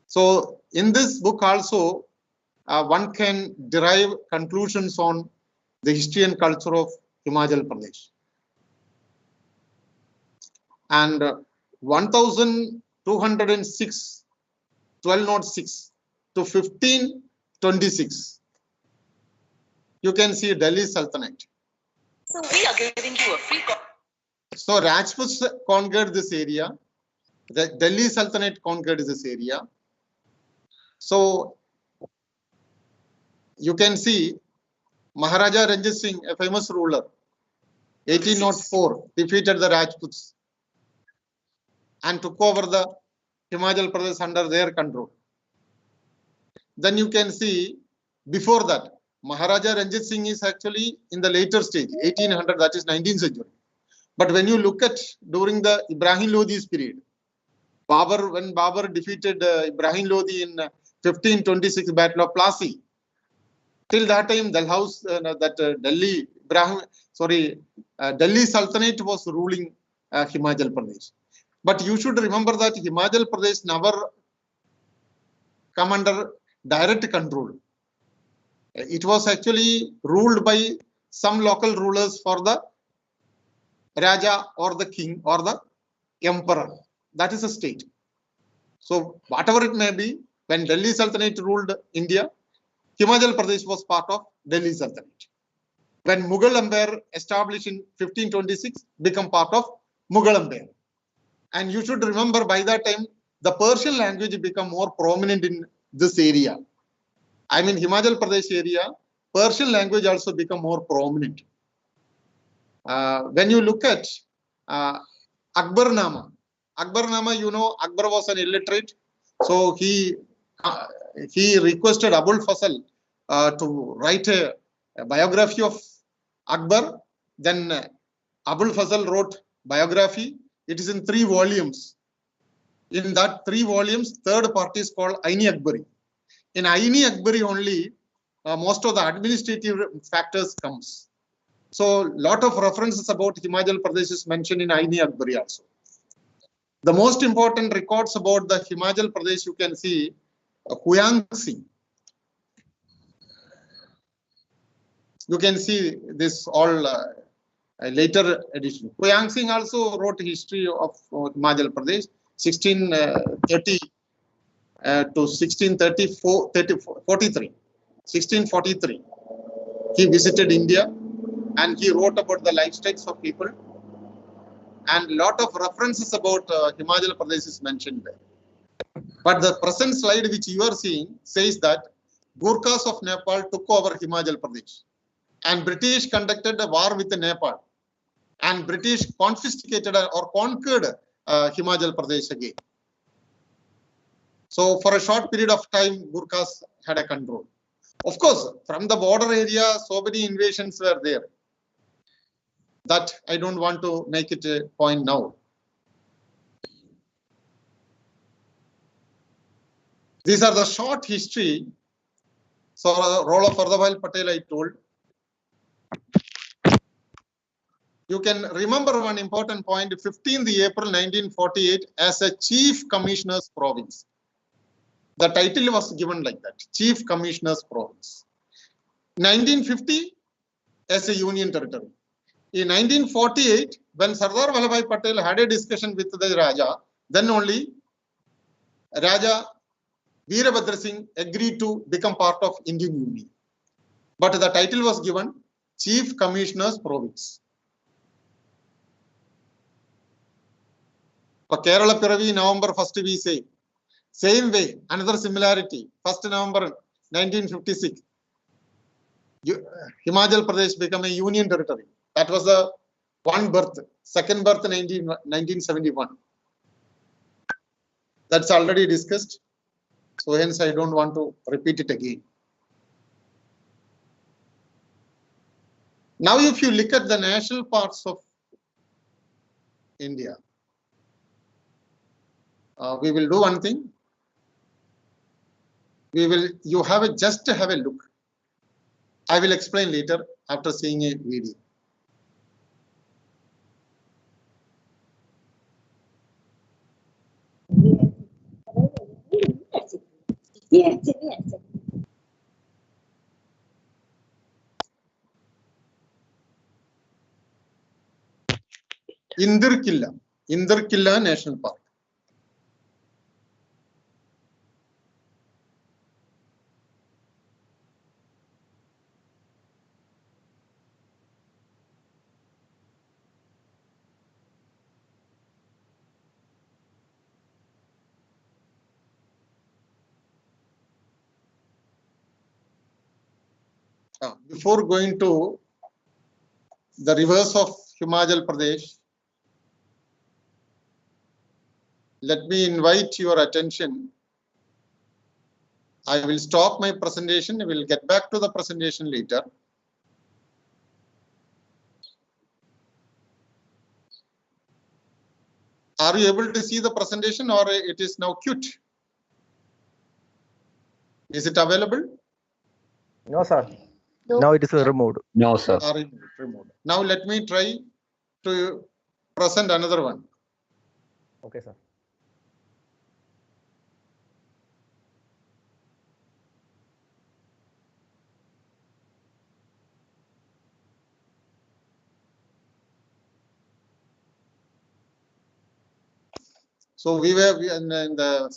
So in this book also, one can derive conclusions on the history and culture of Himachal Pradesh. And 1206, 1206 to 1526, you can see Delhi Sultanate. So we are giving you a free call. So Rajputs conquered this area. The Delhi Sultanate conquered this area. So you can see Maharaja Ranjit Singh, a famous ruler, 1804, defeated the Rajputs and took over the Himachal Pradesh under their control. Then you can see before that, Maharaja Ranjit Singh is actually in the later stage, 1800, that is 19th century. But when you look at during the Ibrahim Lodi's period, when Babur defeated Ibrahim Lodi in 1526 Battle of Plassey, till that time, Delhi, Delhi Sultanate was ruling Himachal Pradesh. But you should remember that Himachal Pradesh never come under direct control. It was actually ruled by some local rulers for the Raja or the king or the emperor. That is a state. So whatever it may be, when Delhi Sultanate ruled India, Himachal Pradesh was part of Delhi Sultanate. When Mughal Empire established in 1526, become part of Mughal Empire. And you should remember by that time, the Persian language become more prominent in this area. I mean, Himachal Pradesh area, Persian language also become more prominent. When you look at Akbarnama, you know, Akbar was an illiterate. So he requested Abul Fasal to write a biography of Akbar. Then Abul Fasal wrote biography. It is in 3 volumes. In that 3 volumes, third part is called Aini Akbari. In Aini Akbari only, most of the administrative factors comes. So lot of references about Himachal Pradesh is mentioned in Aini Akbari also. The most important records about the Himachal Pradesh you can see Huyang Singh. You can see this all later edition. Huyang Singh also wrote history of Himachal Pradesh 1630 to 1643. 1643. He visited India and he wrote about the lifestyles of people. And lot of references about Himachal Pradesh is mentioned there. But the present slide which you are seeing says that Gurkhas of Nepal took over Himachal Pradesh. And British conducted a war with Nepal. And British confiscated or conquered Himachal Pradesh again. So for a short period of time, Gurkhas had a control. Of course, from the border area, so many invasions were there. That I don't want to make it a point now. These are the short history. So role of Vardhabai Patel I told. You can remember one important point, 15th April 1948 as a Chief Commissioner's Province. The title was given like that, Chief Commissioner's Province. 1950 as a Union Territory. In 1948, when Sardar Vallabhbhai Patel had a discussion with the Raja, then only Raja Veerabhadra Singh agreed to become part of Indian Union. But the title was given Chief Commissioner's Province. For Kerala Piravi, November 1st we say. Same way, another similarity. 1st November 1956, Himachal Pradesh became a union territory. That was the one birth. Second birth 1971. That's already discussed. So hence I don't want to repeat it again. Now if you look at the national parks of India, we will do one thing. You have just have a look. I will explain later after seeing a video. Indirkilla National Park. Before going to the rivers of Himachal Pradesh, let me invite your attention. I will stop my presentation. We will get back to the presentation later. Are you able to see the presentation or it is now queued? Is it available? No, sir. Now it is removed. No, sir. Are removed. Now let me try to present another one. Okay, sir. So in the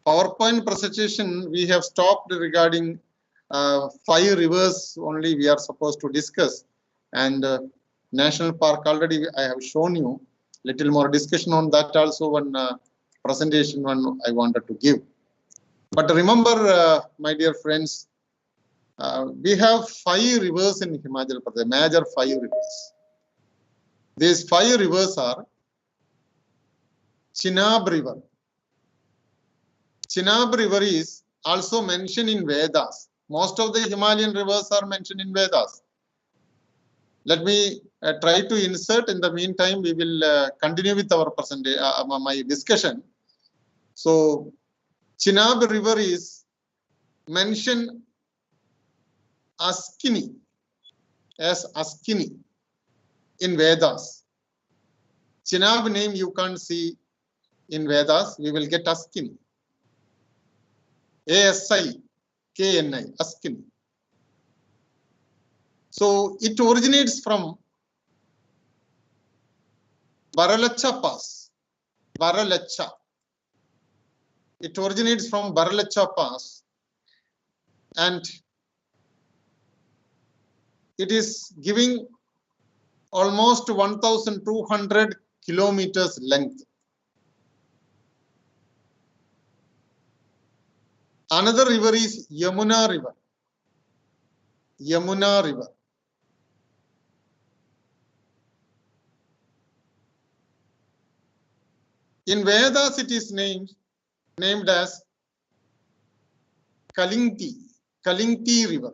PowerPoint presentation, we have stopped regarding 5 rivers only we are supposed to discuss, and national park already I have shown you. Little more discussion on that also, one presentation one I wanted to give. But remember, my dear friends, we have 5 rivers in Himachal Pradesh, major 5 rivers. These 5 rivers are Chenab River. Chenab River is also mentioned in Vedas. Most of the Himalayan rivers are mentioned in Vedas. Let me try to insert. In the meantime, we will continue with our my discussion. So, Chenab River is mentioned Askini, as Askini in Vedas. Chenab name you can't see in Vedas. We will get Askini. A-S-I-K-N-I, Askini. So it originates from Baralacha Pass. Baralacha. It originates from Baralacha Pass, and it is giving almost 1,200 kilometers length. Another river is Yamuna River. Yamuna River. In Vedas, it is named as Kalingti River.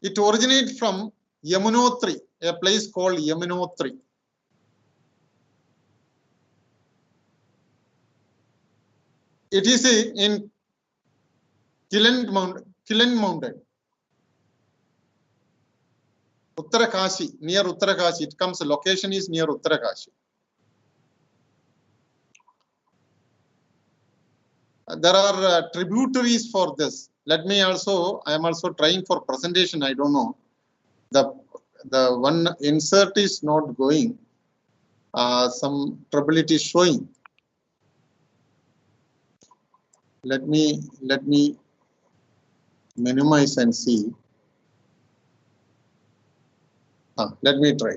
It originates from Yamunotri, a place called Yamunotri. It is in Kilen Mountain, Uttarakashi, near Uttarakashi. It comes, location is near Uttarakashi. There are tributaries for this. Let me also, I am also trying for presentation. I don't know. The one insert is not going. Some trouble it is showing. Let me minimize and see. Let me try.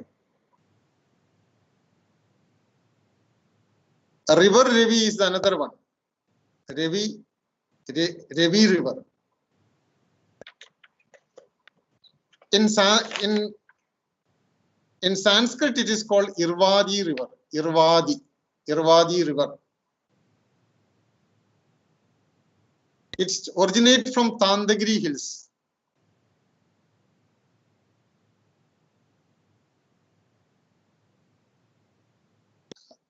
River Ravi is another one. Ravi River. In Sanskrit, it is called Irvadi River. Irvadi River. It originates from Tandagiri Hills.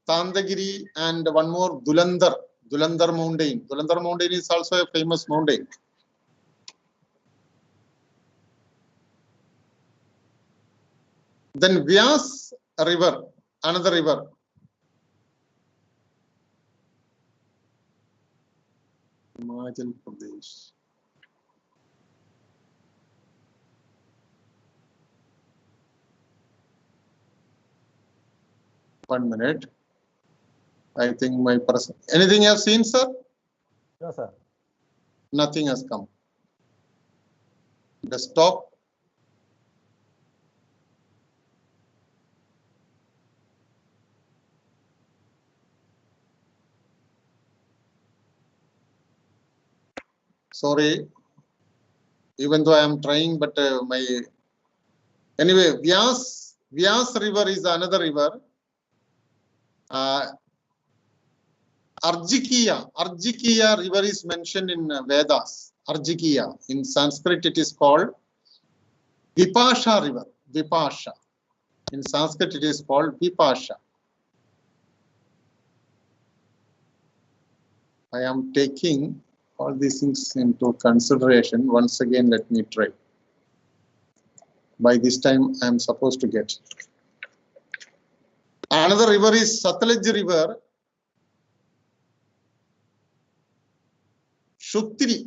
Tandagiri and one more Dulandar Mountain. Dulandar Mountain is also a famous mountain. Then Vyas River, another river. Himachal Pradesh. One minute. I think my person. Anything you have seen, sir? No, sir. Nothing has come. Desktop. Sorry, even though I am trying, but anyway, Vyas River is another river. Arjikiya River is mentioned in Vedas. Arjikiya. In Sanskrit, it is called Vipasha River. Vipasha. In Sanskrit, it is called Vipasha. I am taking all these things into consideration. Once again, let me try. By this time, I am supposed to get. Another river is Satluj River. Shutri.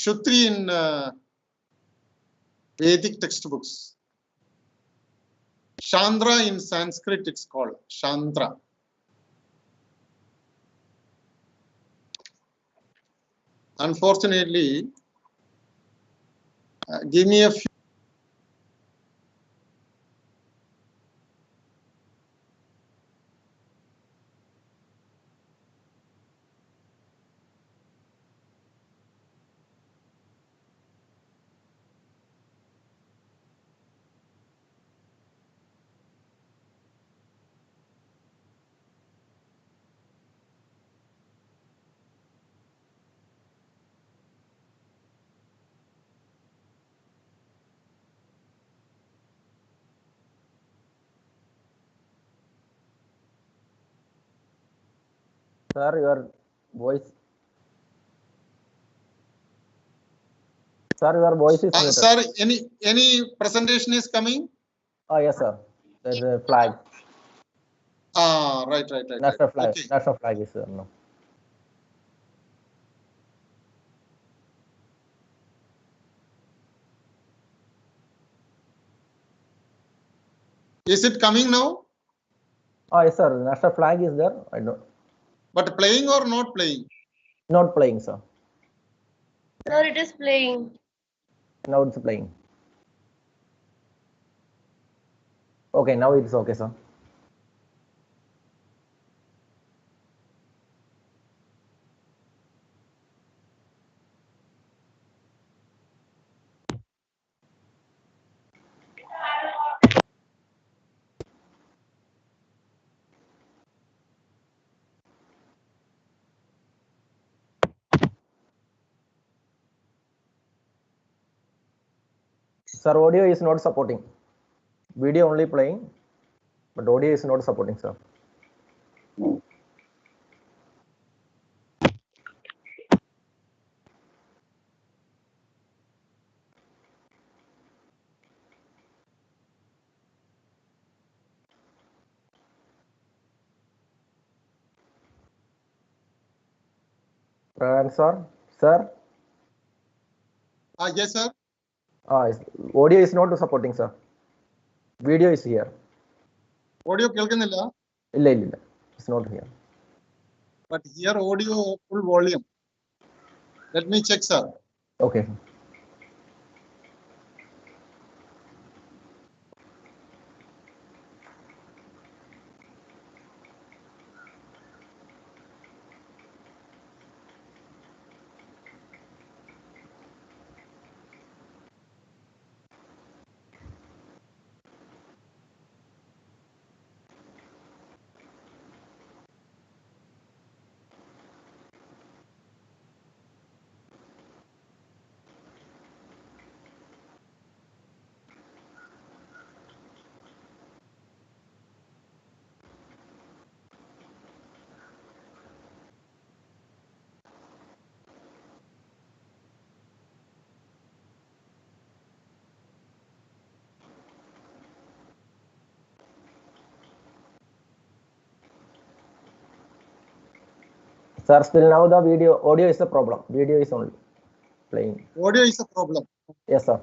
Shutri in Vedic textbooks. Chandra in Sanskrit, it's called Chandra. Unfortunately, give me a few. Sir, your voice. Sir, your voice is muted. Sir, any presentation is coming? Oh, yes, sir. There's a flag. Right. National flag. Okay. National flag is there. No. Is it coming now? Oh, yes, sir. National flag is there. I don't. But playing or not playing? Not playing, sir. Sir, it is playing. Now it's playing. Okay, now it's okay, sir. Sir, audio is not supporting. Video only playing, but audio is not supporting, sir. Sir, sir. Yes, sir. Audio is not supporting, sir. Video is here. Audio കേൾക്കുന്നില്ല. ഇല്ല. It's not here. But here audio full volume. Let me check, sir. Okay. Sir, still now the audio is the problem. Video is only playing. Audio is a problem. Yes, sir.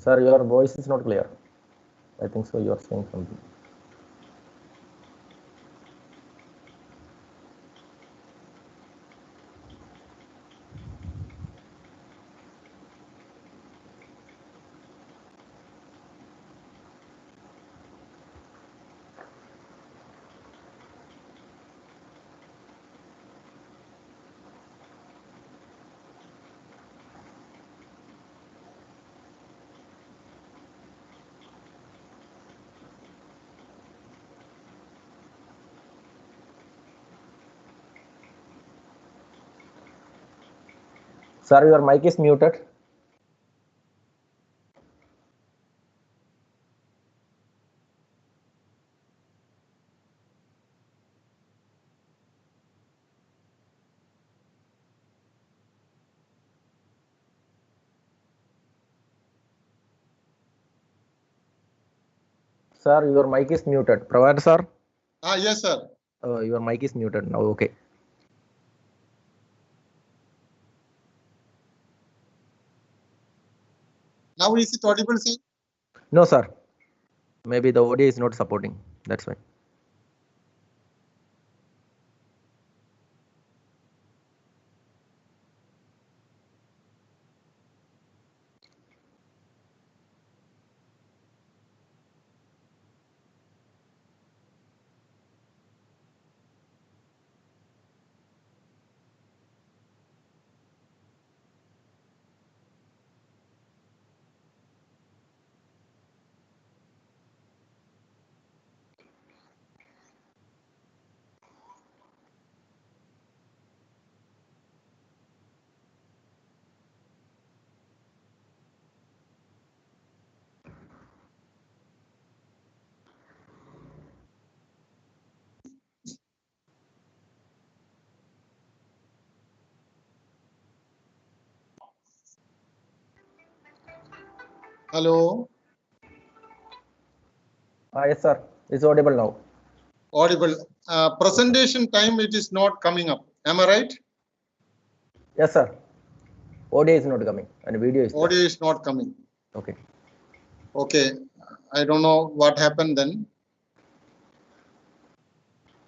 Sir, your voice is not clear. I think so. You are saying something. Sir, your mic is muted. Sir, your mic is muted. Provider, sir. Yes, sir. Your mic is muted now. Okay. Now is it audible, sir? No, sir. Maybe the audio is not supporting. That's why. Hello. Yes, sir. It's audible now. Audible. Presentation time, it is not coming up. Am I right? Yes, sir. Audio is not coming and video is Audio there. is not coming. Okay. Okay. I don't know what happened then.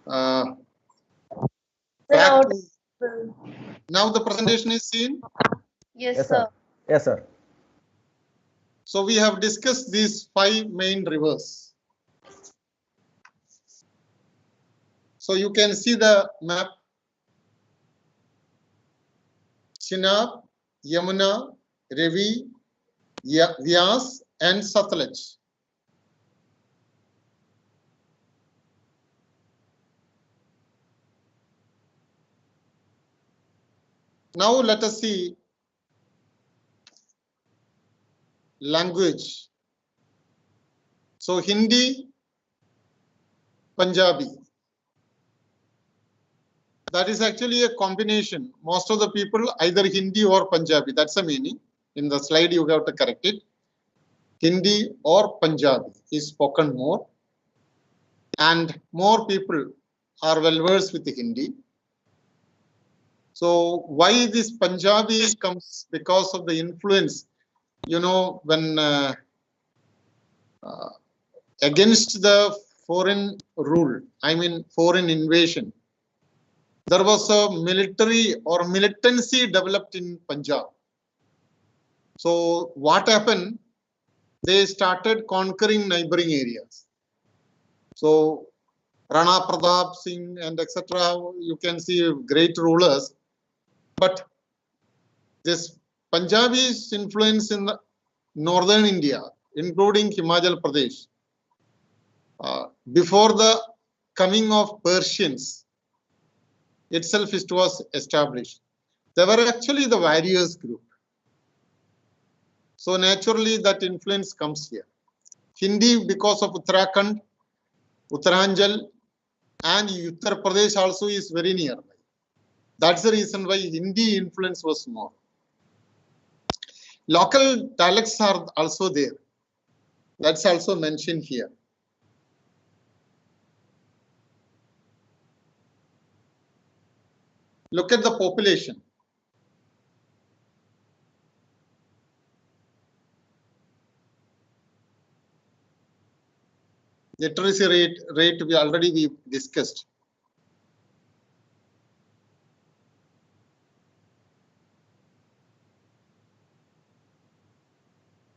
Back to, now the presentation is seen. Yes, Yes, sir. sir. Yes, sir. So we have discussed these 5 main rivers. So you can see the map. Chenab, Yamuna, Ravi, Vyas, and Satluj. Now let us see language. So Hindi, Punjabi. That is actually a combination. Most of the people either Hindi or Punjabi. That's the meaning. In the slide you have to correct it. Hindi or Punjabi is spoken more. And more people are well versed with Hindi. So why this Punjabi comes? Because of the influence, you know, when against the foreign rule, I mean foreign invasion, there was a military or militancy developed in Punjab. So what happened? They started conquering neighboring areas. So Rana Pratap Singh and etc. You can see great rulers, but this Punjabi's influence in the northern India, including Himachal Pradesh, before the coming of Persians itself, it was established. They were actually the warriors group. So naturally that influence comes here. Hindi because of Uttarakhand, Uttaranchal, and Uttar Pradesh also is very nearby. That's the reason why Hindi influence was more. Local dialects are also there. That's also mentioned here. Look at the population. Literacy rate we discussed.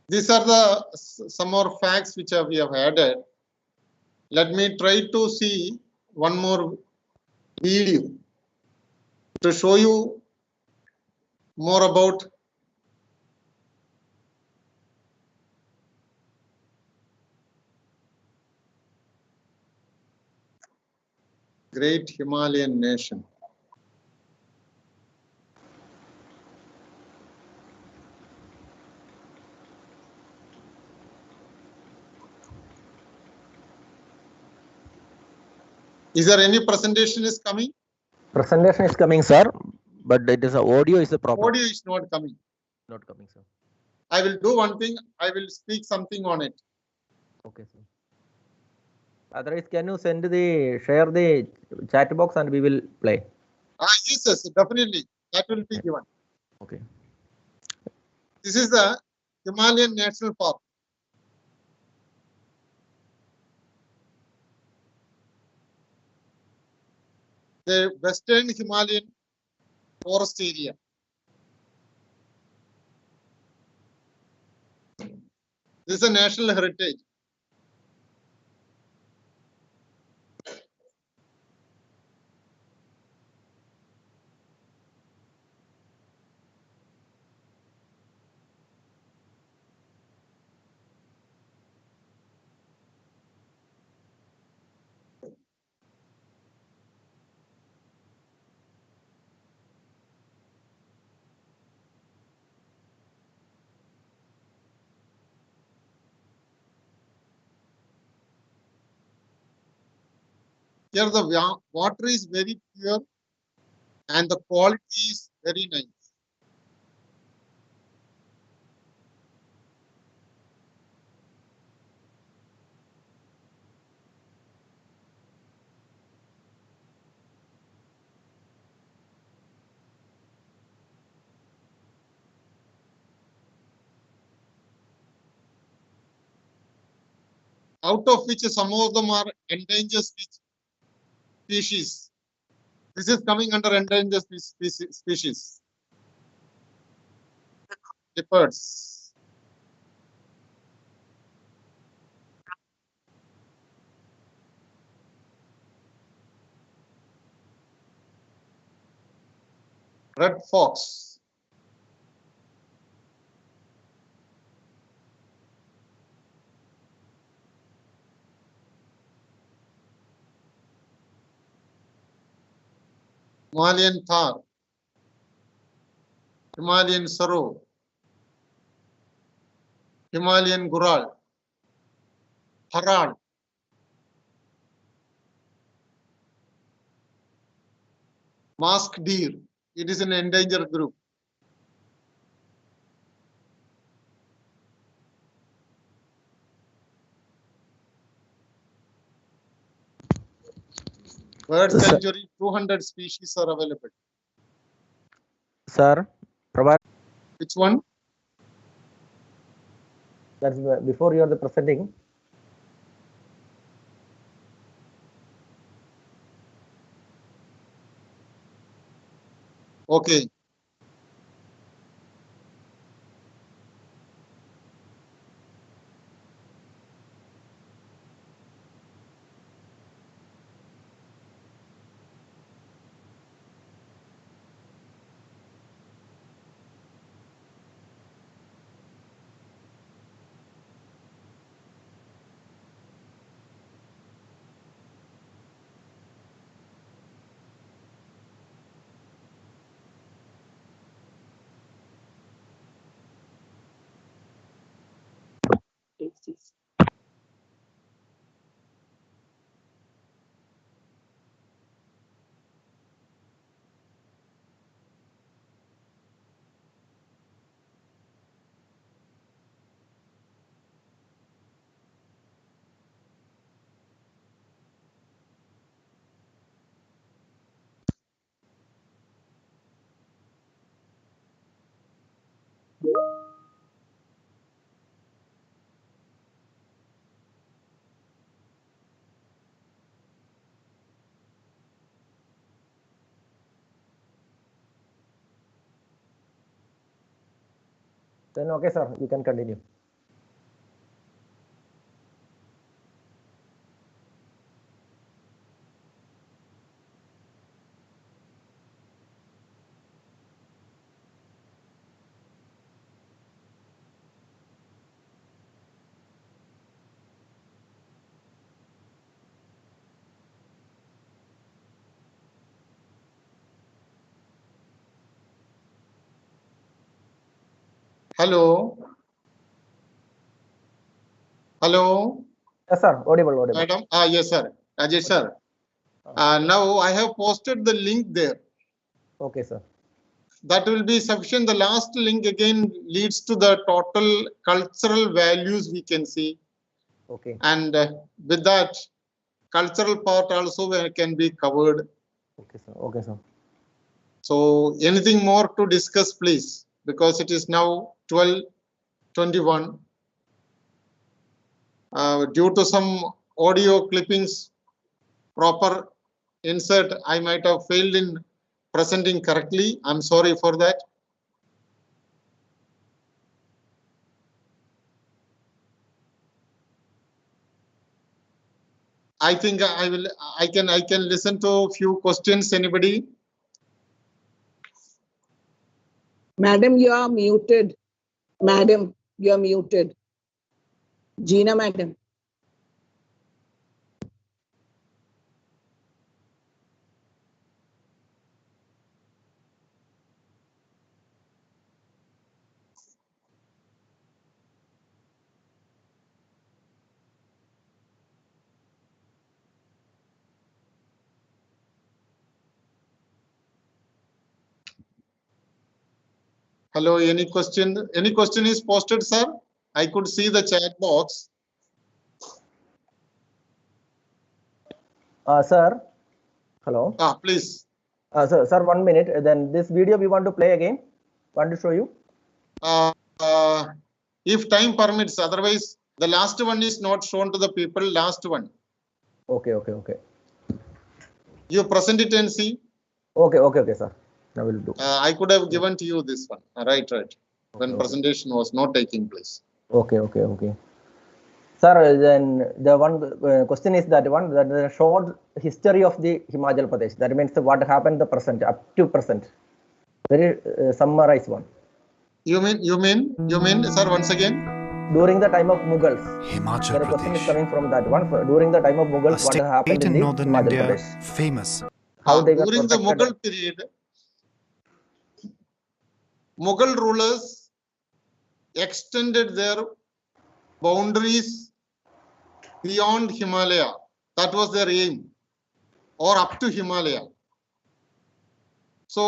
These are the some more facts which we have added. Let me try to see one more video to show you more about great Himalayan nation. Is there any presentation is coming? Presentation is coming, sir, but it is audio is the problem. Audio is not coming. Not coming, sir. I will do one thing. I will speak something on it. Okay, sir. Otherwise, can you share the chat box and we will play? Yes, definitely. That will be given. Okay. This is the Himalayan National Park. The Western Himalayan forest area. This is a national heritage. Here the water is very pure and the quality is very nice. Out of which some of them are endangered species. This is coming under endangered species. Leopards. Red fox. Himalayan thar. Himalayan sorrow. Himalayan gural. Harad. Masked deer. It is an endangered group. Bird sanctuary, 200 species are available. Sir, Which one? that's before you are the presenting. Okay. Then okay, sir, you can continue. Hello. Hello. Yes, sir. Audible, audible. Madam. Yes, sir. Rajesh, sir. Now I have posted the link there. Okay, sir. That will be sufficient. The last link again leads to the total cultural values we can see. Okay. And with that, cultural part also can be covered. Okay, sir. Okay, sir. So anything more to discuss, please, because it is now 12:21. Due to some audio clippings, proper insert, I might have failed in presenting correctly. I'm sorry for that. I think I can listen to a few questions. Anybody? Madam, you are muted. Madam, you are muted. Gina, madam. Hello, any question? Any question is posted, sir? I could see the chat box. Sir. Hello. Please. Sir, 1 minute. Then this video we want to play again. Want to show you? If time permits, otherwise the last one is not shown to the people. Last one. Okay, okay, okay. You present it and see. Okay, okay, okay, sir. I will do. I could have given to you this one. Right. When Okay. presentation was not taking place. Okay, okay, okay. Sir, then the one question is that the short history of the Himachal Pradesh. That means what happened the present up to present. Very summarized one. You mean, sir, once again? During the time of Mughals. Himachal The question is Pradesh, coming from that one. During the time of a Mughals, what happened state in in the northern Himachal India Pradesh? famous. How they were During the protected. Mughal period, Mughal rulers extended their boundaries beyond Himalaya. That was their aim, or up to Himalaya. So,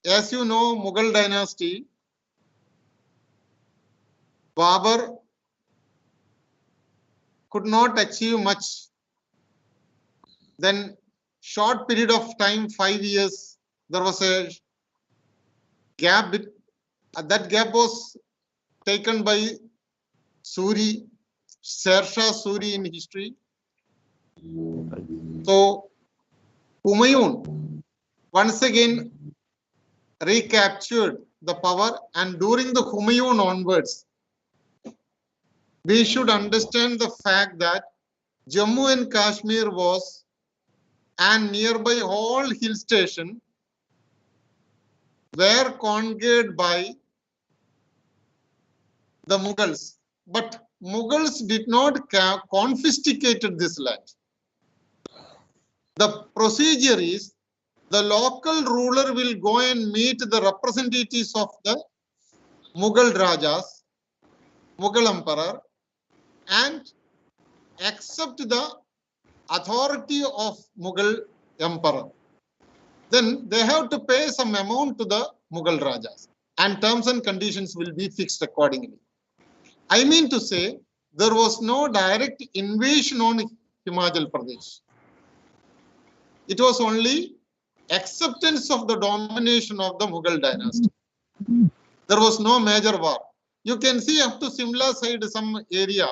as you know, Mughal dynasty, Babur could not achieve much. Then, short period of time, 5 years, there was a gap. That gap was taken by Suri, Sher Shah Suri in history. So, Humayun once again recaptured the power, and during the Humayun onwards, we should understand the fact that Jammu and Kashmir was, and nearby all hill station were conquered by the Mughals. But Mughals did not confiscated this land. The procedure is the local ruler will go and meet the representatives of the Mughal Rajas, Mughal Emperor, and accept the authority of Mughal Emperor. Then they have to pay some amount to the Mughal Rajas, and terms and conditions will be fixed accordingly. I mean to say, there was no direct invasion on Himachal Pradesh. It was only acceptance of the domination of the Mughal dynasty. There was no major war. You can see up to Simla side some area,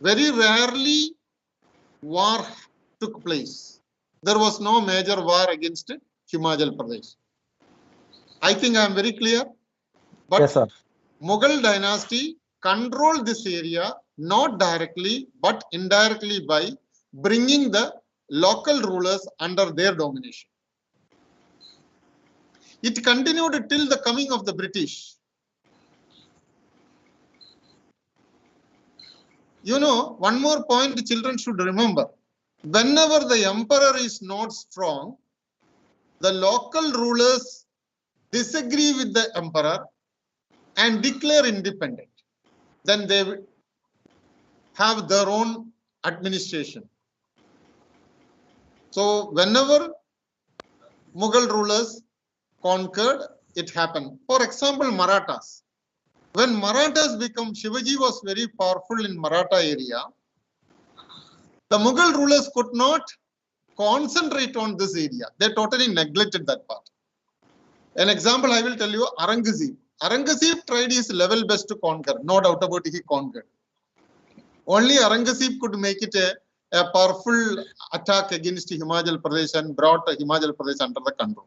very rarely war took place. There was no major war against Himachal Pradesh. I think I am very clear. But Yes, sir. Mughal dynasty controlled this area not directly but indirectly by bringing the local rulers under their domination. It continued till the coming of the British. You know, one more point children should remember. Whenever the emperor is not strong, the local rulers disagree with the emperor and declare independent. Then they have their own administration. So whenever Mughal rulers conquered, it happened. For example, Marathas. When Marathas become, Shivaji was very powerful in Maratha area. The Mughal rulers could not concentrate on this area. They totally neglected that part. An example I will tell you, Aurangzeb. Aurangzeb tried his level best to conquer. No doubt about it, he conquered. Only Aurangzeb could make it a powerful attack against Himachal Pradesh and brought Himachal Pradesh under the control.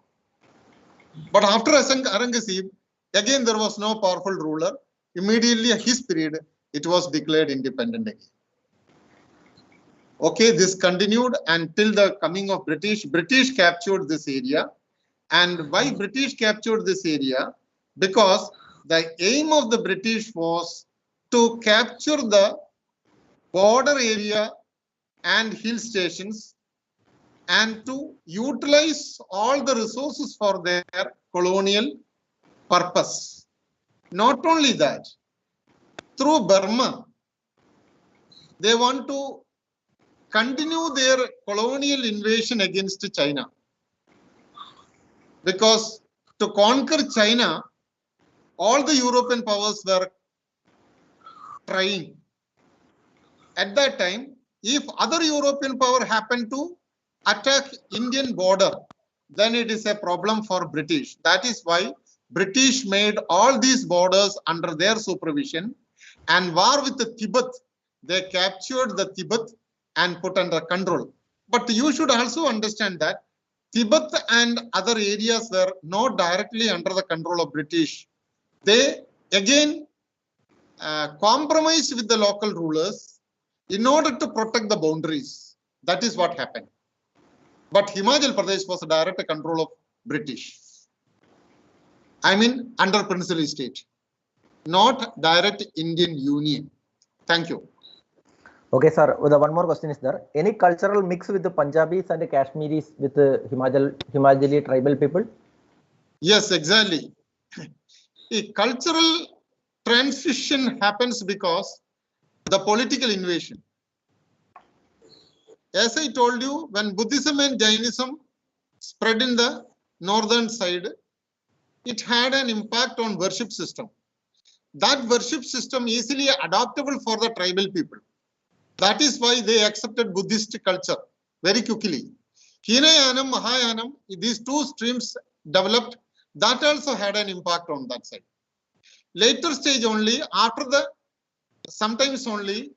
But after Aurangzeb, again there was no powerful ruler. Immediately his period, it was declared independent again. Okay, this continued until the coming of British. British captured this area. And why British captured this area? Because the aim of the British was to capture the border area and hill stations and to utilize all the resources for their colonial purpose. Not only that, through Burma, they want to continue their colonial invasion against China. Because to conquer China, all the European powers were trying. At that time, if other European power happened to attack Indian border, then it is a problem for British. That is why British made all these borders under their supervision, and war with the Tibet, they captured the Tibet and put under control. But you should also understand that Tibet and other areas were not directly under the control of British. They again compromised with the local rulers in order to protect the boundaries. That is what happened. But Himachal Pradesh was a direct control of British. I mean, under princely state, not direct Indian Union. Thank you. Okay, sir. The one more question is there. Any cultural mix with the Punjabis and the Kashmiris with the Himachali tribal people? Yes, exactly. A cultural transition happens because the political invasion. As I told you, when Buddhism and Jainism spread in the northern side, it had an impact on worship system. That worship system easily adaptable for the tribal people. That is why they accepted Buddhist culture very quickly. Hinayanam, Mahayanam, these two streams developed. That also had an impact on that side. Later stage only, after the, sometimes only,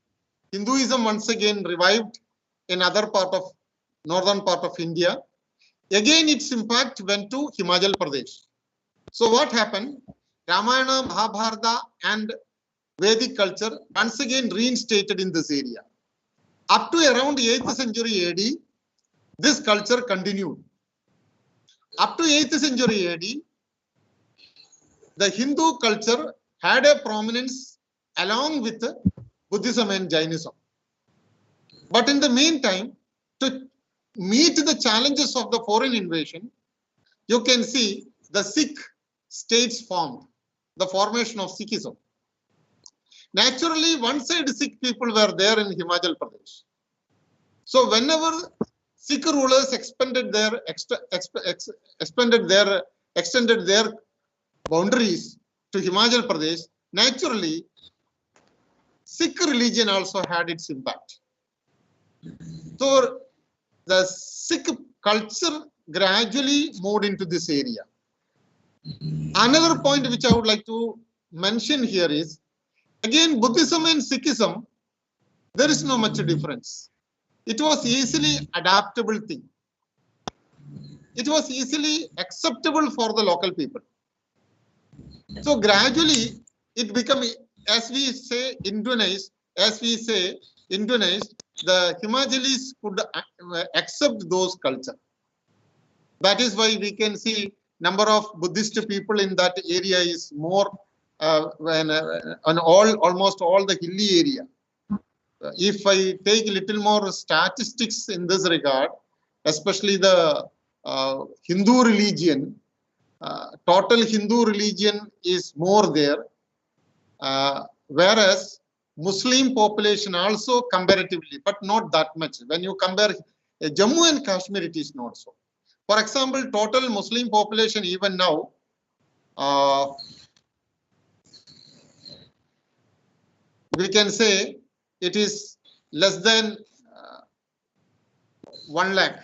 Hinduism once again revived in other part of, northern part of India. Again, its impact went to Himachal Pradesh. So what happened? Ramayana, Mahabharata and Vedic culture once again reinstated in this area. Up to around 8th century AD, this culture continued. Up to 8th century AD, the Hindu culture had a prominence along with Buddhism and Jainism. But in the meantime, to meet the challenges of the foreign invasion, you can see the Sikh states formed, the formation of Sikhism. Naturally, one side Sikh people were there in Himachal Pradesh. So whenever Sikh rulers extended their boundaries to Himachal Pradesh, naturally, Sikh religion also had its impact. So the Sikh culture gradually moved into this area. Another point which I would like to mention here is, again, Buddhism and Sikhism, there is no much difference. It was easily adaptable thing. It was easily acceptable for the local people. So gradually, it become, as we say, Indonesian, the Himachalis could accept those culture. That is why we can see number of Buddhist people in that area is more on almost all the hilly area. If I take a little more statistics in this regard, especially the Hindu religion, total Hindu religion is more there, whereas Muslim population also comparatively, but not that much. When you compare Jammu and Kashmir, it is not so. For example, total Muslim population even now, we can say it is less than 1 lakh.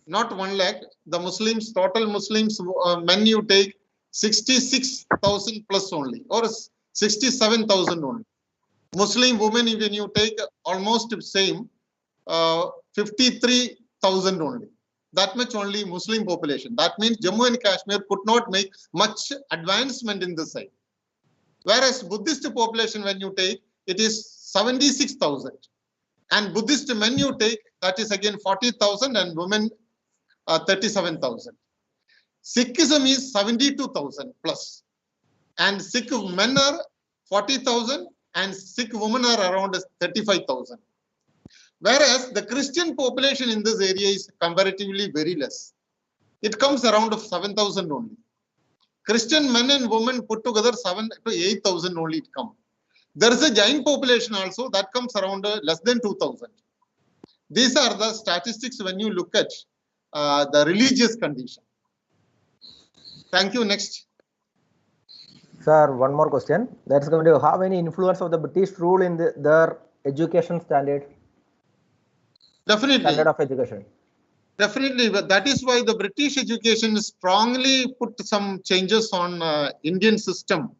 Not 1 lakh. The Muslims, total Muslims, men you take 66,000 plus only, or 67,000 only. Muslim women, when you take almost same, 53,000 only. That much only Muslim population. That means Jammu and Kashmir could not make much advancement in this side. Whereas Buddhist population, when you take, it is 76,000. And Buddhist men you take, that is again 40,000, and women 37,000. Sikhism is 72,000 plus. And Sikh men are 40,000 and Sikh women are around 35,000. Whereas the Christian population in this area is comparatively very less. It comes around 7,000 only. Christian men and women put together 7,000 to 8,000 only it comes. There is a Jain population also that comes around less than 2,000. These are the statistics when you look at the religious condition. Thank you. Next. Sir, one more question. That's going to have any influence of the British rule in their education standard? Definitely. Standard of education. Definitely, but that is why the British education strongly put some changes on Indian system,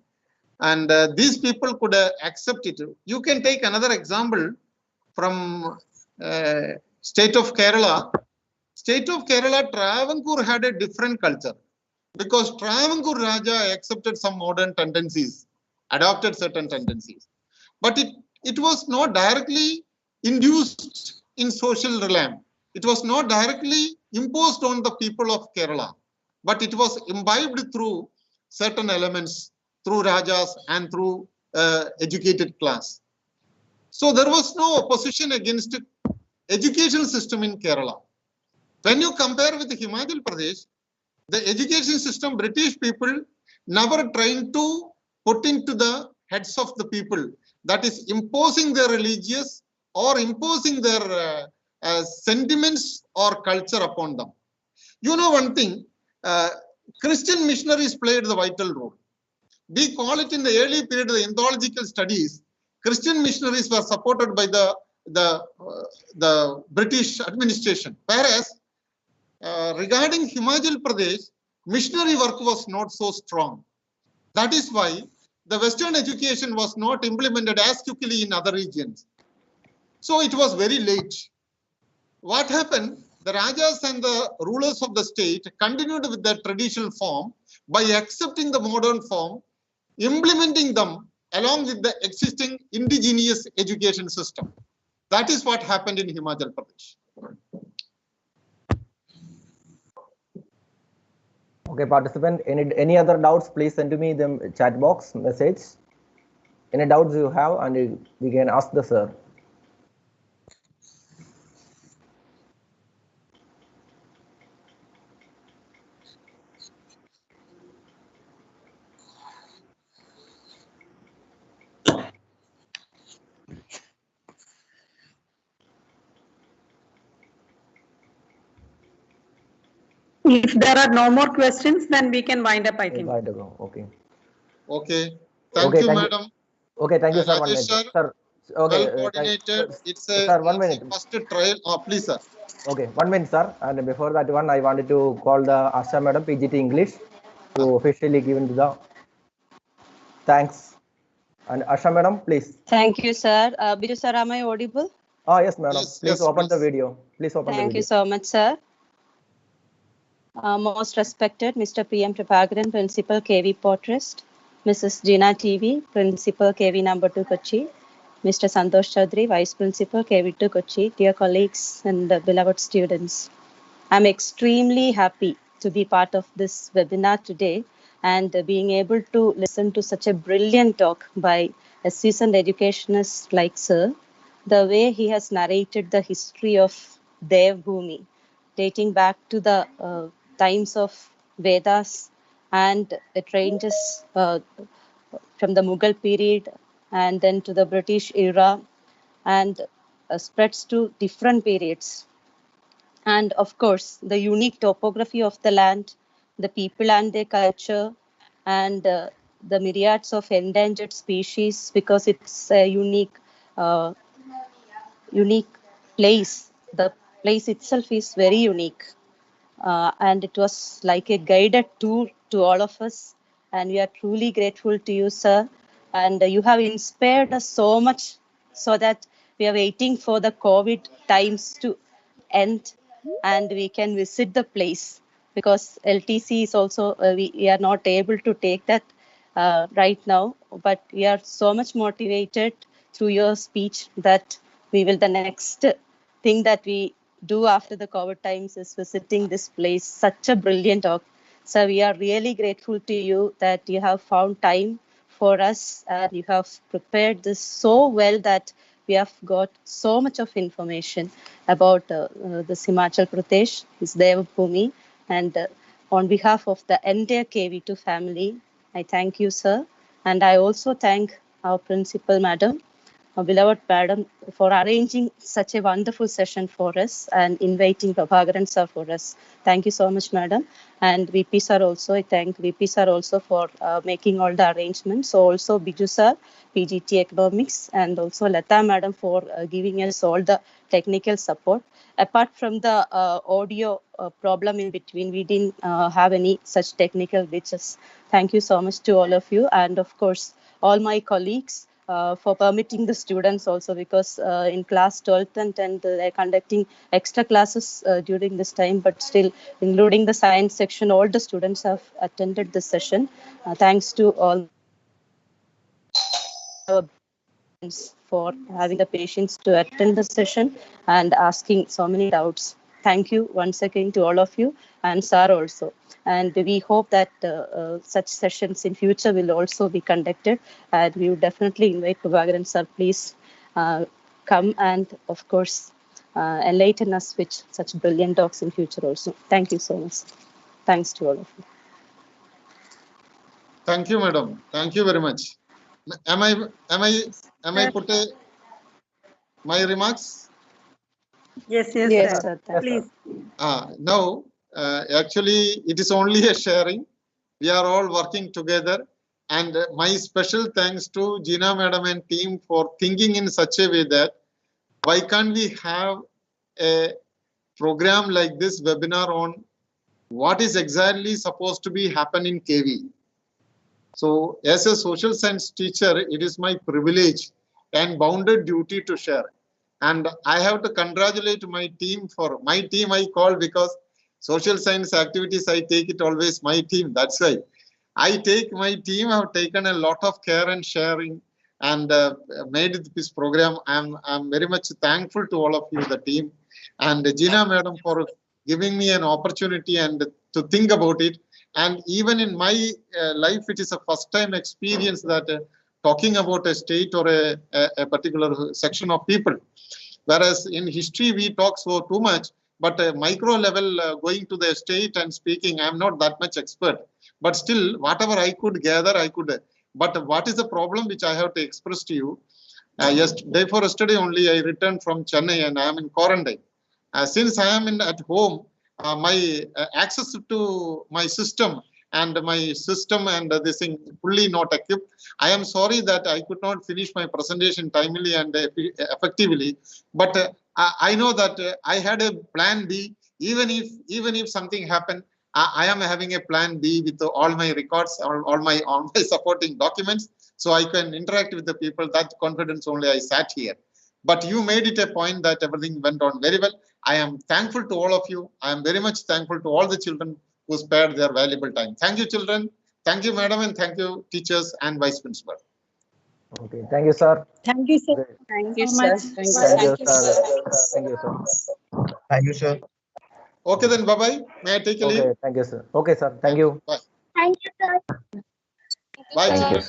and these people could accept it. You can take another example from state of Kerala. State of Kerala, Travancore had a different culture because Travancore Raja accepted some modern tendencies, adopted certain tendencies, but it was not directly induced in social realm. It was not directly imposed on the people of Kerala, but it was imbibed through certain elements, through Rajas and through educated class. So there was no opposition against education system in Kerala. When you compare with Himachal Pradesh, the education system, British people never trying to put into the heads of the people, that is imposing their religious or imposing their sentiments or culture upon them. You know one thing, Christian missionaries played the vital role. We call it in the early period of the anthological studies, Christian missionaries were supported by the British administration. Whereas regarding Himachal Pradesh, missionary work was not so strong. That is why the Western education was not implemented as quickly in other regions. So it was very late. What happened? The Rajas and the rulers of the state continued with their traditional form by accepting the modern form, implementing them along with the existing indigenous education system. That is what happened in Himachal Pradesh. Okay, participant, any other doubts, please send to me the chat box message. Any doubts you have, and we can ask the sir. If there are no more questions, then we can wind up, I think. Okay. Okay. Thank you, madam. Okay, thank you, sir. Rajesh, sir. Okay. Well coordinated. It's a sir, 1 minute. First trial. Oh, please, sir. Okay, 1 minute, sir. And before that one, I wanted to call the Asha madam, PGT English, to officially give into the thanks. And Asha madam, please. Thank you, sir. Biju sir, am I audible? Yes, madam. Yes, please yes, open please. the video. Please open the video. Thank you so much, sir. Most respected Mr. P.M. Prabhakaran, Principal, KV Port Trust, Mrs. Gina TV, Principal KV number 2 Kochi, Mr. Santosh Chaudhary, Vice Principal KV2 Kochi, dear colleagues and beloved students. I'm extremely happy to be part of this webinar today and being able to listen to such a brilliant talk by a seasoned educationist like Sir. The way he has narrated the history of Dev Bhumi, dating back to the times of Vedas, and it ranges from the Mughal period and then to the British era and spreads to different periods. And of course, the unique topography of the land, the people and their culture, and the myriads of endangered species, because it's a uh, unique place. The place itself is very unique. And it was like a guided tour to all of us. And we are truly grateful to you, sir. And you have inspired us so much so that we are waiting for the COVID times to end and we can visit the place, because LTC is also, we are not able to take that right now, but we are so much motivated through your speech that we will, the next thing that we do after the COVID times is visiting this place. Such a brilliant talk. So we are really grateful to you that you have found time for us and you have prepared this so well that we have got so much of information about the Himachal Pradesh, his Devabhumi, and on behalf of the entire KV2 family, I thank you, sir. And I also thank our principal, madam, our beloved madam, for arranging such a wonderful session for us and inviting Prabhakaran sir for us. Thank you so much, madam. And VP sir also, I thank VP sir also for making all the arrangements. So also Biju sir, PGT Economics, and also Lata madam for giving us all the technical support. Apart from the audio problem in between, we didn't have any such technical glitches. Thank you so much to all of you. And of course, all my colleagues for permitting the students also, because in class 12th and 10th, they're conducting extra classes during this time, but still, including the science section, all the students have attended this session. Thanks to all our for having the patience to attend the session and asking so many doubts. Thank you once again to all of you and sir also. And we hope that such sessions in future will also be conducted. And we would definitely invite Prabhakaran sir, please come and of course enlighten us with such brilliant talks in future also. Thank you so much. Thanks to all of you. Thank you, madam. Thank you very much. Am I put my remarks? Yes, Yes, sir. sir. Please. Now, actually, it is only a sharing. We are all working together. And my special thanks to Gina madam and team for thinking in such a way that why can't we have a program like this webinar on what is exactly supposed to be happen in KV. So as a social science teacher, it is my privilege and bounded duty to share. And I have to congratulate my team for my team I call, because social science activities, I take it always my team. That's why I take my team have taken a lot of care and sharing and made this program. I'm very much thankful to all of you, the team, and Gina madam for giving me an opportunity and to think about it. And even in my life, it is a first time experience that talking about a state or a particular section of people. Whereas in history, we talk so too much, but micro level going to the state and speaking, I'm not that much expert. But still, whatever I could gather, I could. But what is the problem which I have to express to you? Yesterday only, I returned from Chennai and I am in quarantine. Since I am at home, my access to my system and this thing fully not equipped. I am sorry that I could not finish my presentation timely and effectively, but I know that I had a plan B. Even if something happened, I am having a plan B with all my records, all my supporting documents, so I can interact with the people. That confidence only I sat here. But you made it a point that everything went on very well. I am thankful to all of you. I am very much thankful to all the children who spared their valuable time. Thank you, children. Thank you, madam, and thank you, teachers and vice principal. Okay, thank you, sir. Thank you, sir. Great. Thank you, So sir. much. Thank you, sir. Thank you, sir. Thank you, sir. Okay, then bye-bye. May I take a leave? Okay, thank you, sir. Okay, sir. Thank you. Bye. Thank you, sir. Bye, Thank you, children. sir.